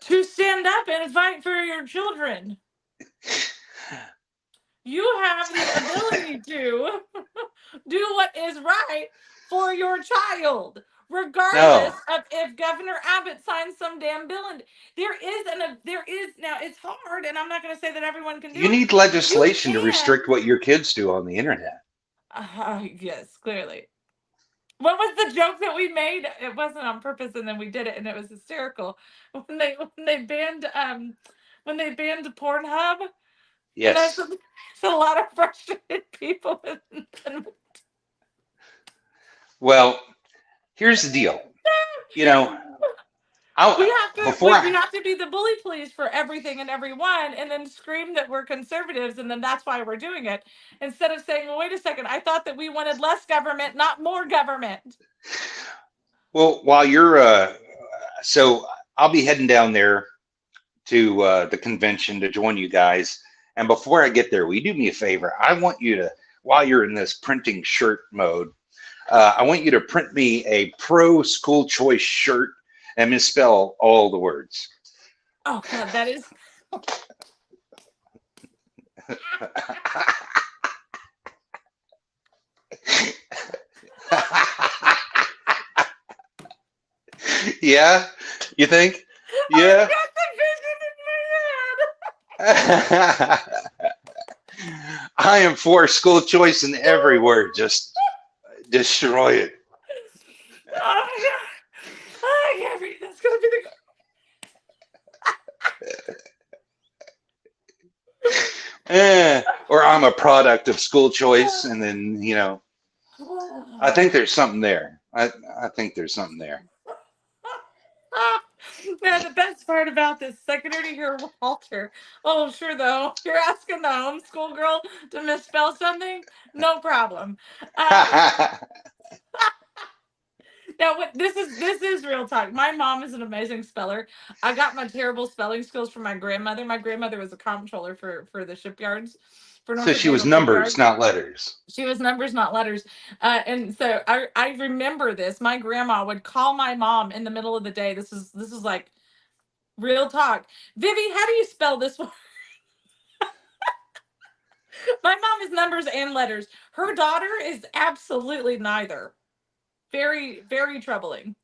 to stand up and fight for your children. You have the ability to do what is right for your child, regardless of if Governor Abbott signs some damn bill. And there is now, it's hard, and I'm not going to say that everyone can do You it. need legislation to restrict what your kids do on the internet. Yes, clearly. What was the joke that we made? It wasn't on purpose, and then we did it, and it was hysterical when they banned Pornhub. And Yes. there's a lot of frustrated people. Well, here's the deal. We have to be the bully police for everything and everyone, and then scream that we're conservatives, and then that's why we're doing it. Instead of saying, well, wait a second, I thought that we wanted less government, not more government. Well, while so I'll be heading down there to the convention to join you guys. And before I get there, will you do me a favor? I want you to, while you're in this printing shirt mode, I want you to print me a pro school choice shirt and misspell all the words. Oh, God, that is. Yeah, you think? I've Yeah. got the vision I am for school choice in every word. Just destroy it. in my head. Oh my god. I can't breathe. That's gonna be Or I'm a product of school choice, and then I think the there's something there. I think there's something there. Man, the best part about this, seconder to hear Walter. Oh, sure, though. You're asking the homeschool girl to misspell something? No problem. Uh, Now, what this is real talk. My mom is an amazing speller. I got my terrible spelling skills from my grandmother. My grandmother was a comptroller for the shipyards, for So Norfolk she was Naval numbers, Shipyards. not letters. She was numbers, not letters. And so I remember this. My grandma would call my mom in the middle of the day. This is like real talk. Vivi, how do you spell this one? My mom is numbers and letters. Her daughter is absolutely neither. Very, very troubling.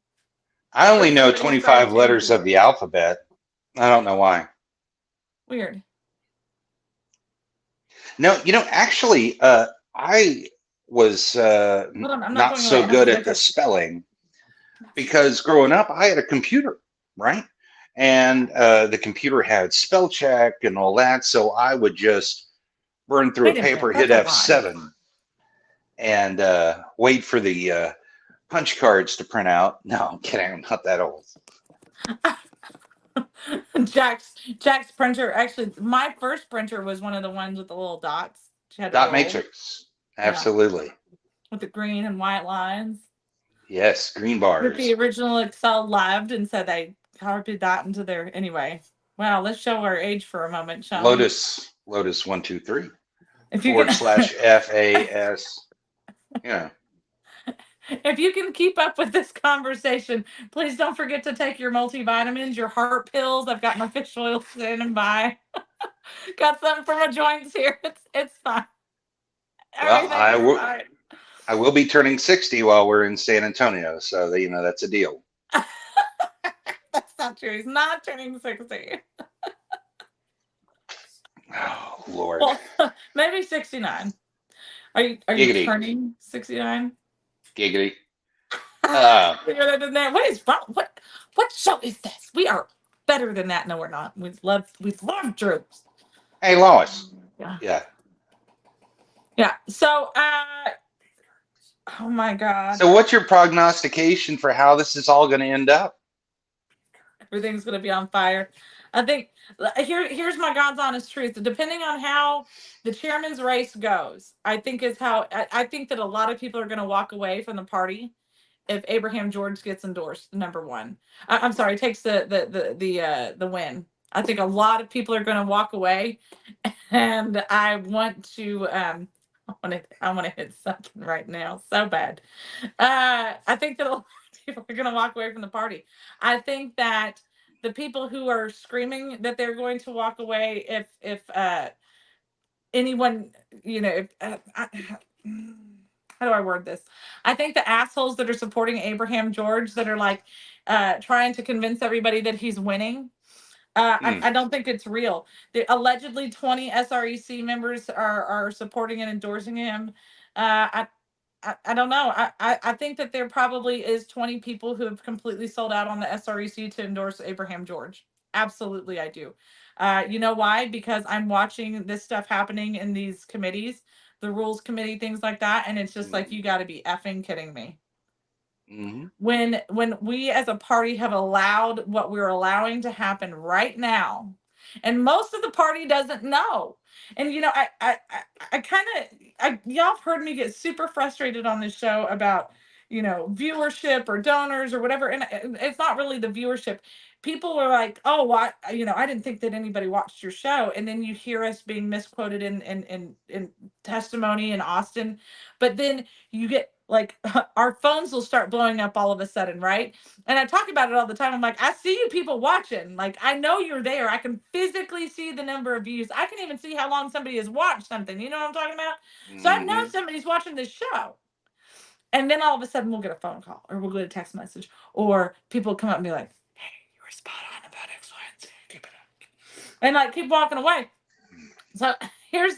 I only Wish know somebody had tried to 25 change letters it. of the alphabet. I don't know why. Weird. No, actually, I was Hold on, I'm not not going away. so I have to good do my at the test. spelling because growing up, I had a computer, right? And the computer had spell check and all that. So I would just burn through a Wait a minute. paper, hit That's a lie. F7, and wait for the punch cards to print out. No, I'm kidding. I'm not that old. Jack's printer. Actually, my first printer was one of the ones with the little dots. She had to Dot roll. matrix. Yeah, Absolutely. with the green and white lines. Yes, green That the bars. original Excel loved, and so they copied that into their. Anyway, wow. Let's show our age for a moment, shall we? Lotus 123 If you forward can, slash FAS. Yeah. if you can keep up with this conversation, please don't forget to take your multivitamins, your heart pills. I've got my fish oil standing by. Got something for my joints here. It's fine. Well, Everything is fine. I will be turning 60 while we're in San Antonio, so that's a deal. That's not true. He's not turning 60. Oh Lord. Well, maybe 69. Are you Giggity. turning 69? Giggity. Uh Bigger than that. What is wrong? What show is this? We are better than that. No, we're not. We love troops. hey Lois. Yeah. Yeah. Yeah. So oh my God. So what's your prognostication for how this is all gonna end up? Everything's gonna be on fire. I think here's my God's honest truth. Depending on how the chairman's race goes, I think is how I think that a lot of people are gonna walk away from the party if Abraham George gets endorsed. Number one, I'm sorry, takes the win. I think a lot of people are gonna walk away, and I want to I want to hit something right now so bad. I think that a lot of people are going to walk away from the party. I think that the people who are screaming that they're going to walk away if anyone, if how do I word this? I think the assholes that are supporting Abraham George that are like trying to convince everybody that he's winning. Hmm. I don't think it's real. Allegedly 20 SREC members are supporting and endorsing him. I don't know. I think that there probably is 20 people who have completely sold out on the SREC to endorse Abraham George. Absolutely, I do. You know why? Because I'm watching this stuff happening in these committees, the rules committee, things like that, and it's just like Hmm. you got to be effing kidding me. Hmm. When we as a party have allowed what we're allowing to happen right now, and most of the party doesn't know. And I kind of y'all have heard me get super frustrated on this show about viewership or donors or whatever, and it's not really the viewership. People are like, oh, I didn't think that anybody watched your show, and then you hear us being misquoted in testimony in Austin, but then you get like our phones will start blowing up all of a sudden, right? And I talk about it all the time. I'm like, I see you people watching. Like, I know you're there. I can physically see the number of views. I can even see how long somebody has watched something. You know what I'm talking about? So I know Hmm. somebody's watching this show. And then all of a sudden we'll get a phone call or we'll get a text message or people come up and be like, hey, you were spot on about X, Y, and Z. Keep it up. And like keep walking away. So here's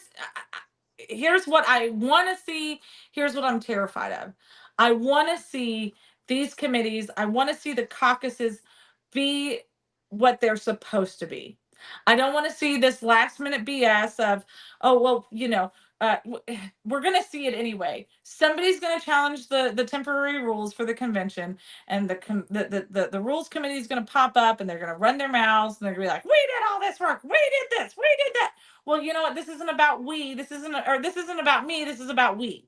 here's what I want to see. Here's what I'm terrified of. I want to see these committees. I want to see the caucuses be what they're supposed to be. I don't want to see this last minute BS of, oh well, we're going to see it anyway. Somebody's going to challenge the temporary rules for the convention, and the rules committee is going to pop up, and they're going to run their mouths, and they're going to be like, we did all this work, we did this, we did that. Well, you know what? This isn't about we. This isn't about me. This is about we.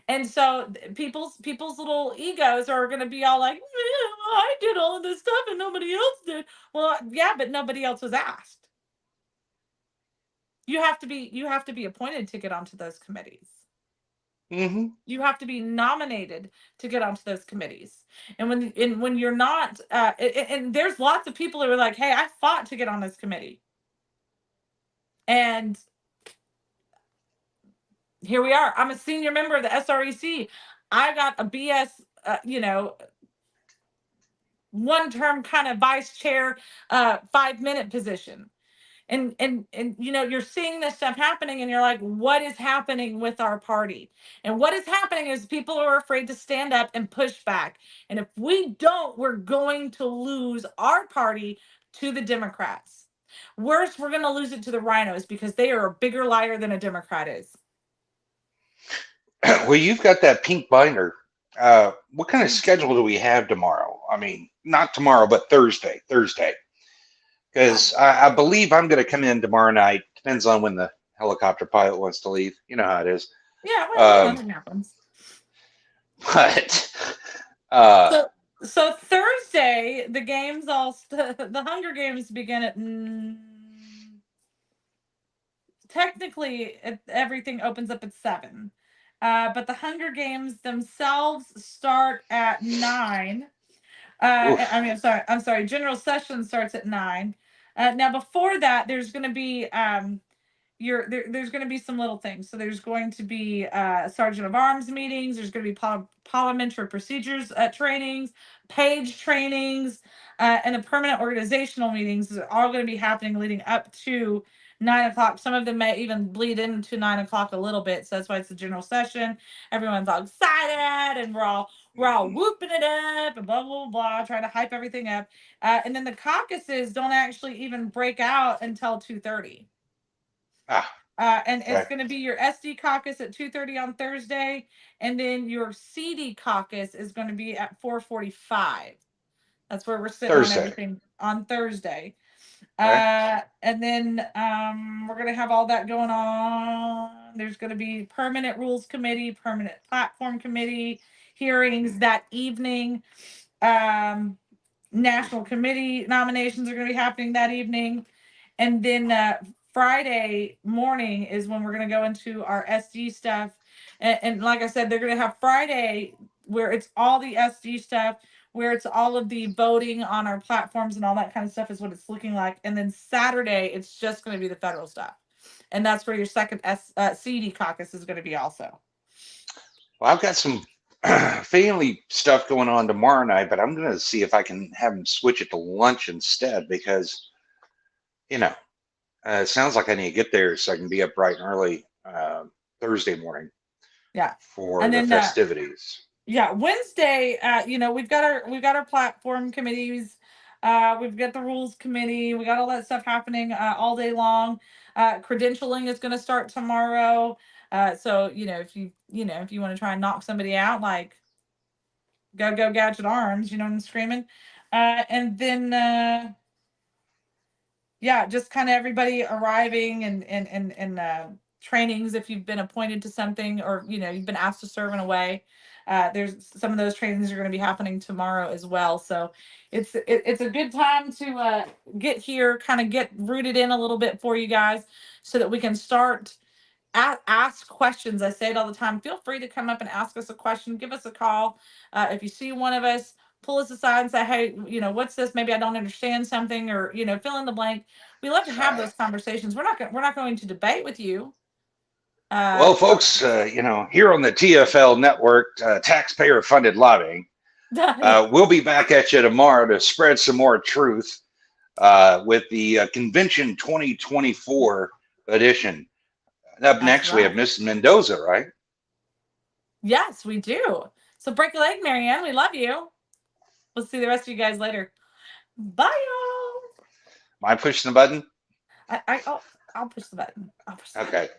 And so people's little egos are going to be all like, I did all of this stuff and nobody else did. Well, yeah, but nobody else was asked. You have to be appointed to get onto those committees. Mm-hmm. You have to be nominated to get onto those committees. And when you're not, and there's lots of people who are like, hey, I fought to get on this committee. And here we are. I'm a senior member of the SREC. I got a BS, one term kind of vice chair, 5-minute position. And you're seeing this stuff happening and you're like, what is happening with our party? And what is happening is people are afraid to stand up and push back. And if we don't, we're going to lose our party to the Democrats. Worse, we're going to lose it to the rhinos because they are a bigger liar than a Democrat is. Well, you've got that pink binder. What kind of schedule do we have tomorrow? I mean, not tomorrow, but Thursday. Because I believe I'm going to come in tomorrow night. Depends on when the helicopter pilot wants to leave. You know how it is. Yeah, well, nothing happens. But so Thursday, the games the Hunger Games begin at technically everything opens up at 7. But the Hunger Games themselves start at 9. I'm sorry. General session starts at 9. Now, before that, there's going to be there's going to be some little things. So there's going to be sergeant of arms meetings. There's going to be parliamentary procedures trainings, page trainings, and the permanent organizational meetings are all going to be happening leading up to 9 o'clock. Some of them may even bleed into 9 o'clock a little bit. So that's why it's the general session. Everyone's all excited, and we're all whooping it up and blah blah blah, trying to hype everything up. And then the caucuses don't actually even break out until 2:30. And okay. It's going to be your SD caucus at 2:30 on Thursday, and then your CD caucus is going to be at 4:45. That's where we're sitting on everything on Thursday. Okay. And then we're going to have all that going on. There's going to be permanent rules committee, permanent platform committee hearings that evening. National committee nominations are going to be happening that evening. And then Friday morning is when we're going to go into our SD stuff. And like I said, they're going to have Friday where it's all the SD stuff, where it's all of the voting on our platforms and all that kind of stuff is what it's looking like. And then Saturday, it's just going to be the federal stuff. And that's where your second CD caucus is going to be also. Well, I've got some family stuff going on tomorrow night, but I'm going to see if I can have them switch it to lunch instead because, it sounds like I need to get there so I can be up bright and early Thursday morning. Yeah. For the festivities. Wednesday, we've got our platform committees. We've got the rules committee. We got all that stuff happening all day long. Credentialing is going to start tomorrow. So if you want to try and knock somebody out, like go gadget arms, I'm screaming. And then just kind of everybody arriving and trainings if you've been appointed to something or you've been asked to serve in a way. There's some of those trainings are going to be happening tomorrow as well. So it's a good time to get here, kind of get rooted in a little bit for you guys so that we can start ask questions. I say it all the time. Feel free to come up and ask us a question. Give us a call. If you see one of us, pull us aside and say, hey, what's this? Maybe I don't understand something, or fill in the blank. We love to have those conversations. We're not going to debate with you. Well, folks, here on the TFL network, taxpayer-funded lobbying, we'll be back at you tomorrow to spread some more truth with the Convention 2024 edition. Up next, we have Miss Mendoza, right? Yes, we do. So break a leg, Marianne. We love you. We'll see the rest of you guys later. Bye, y'all. Am I pushing the button? I'll push the button. I'll push the button. Okay.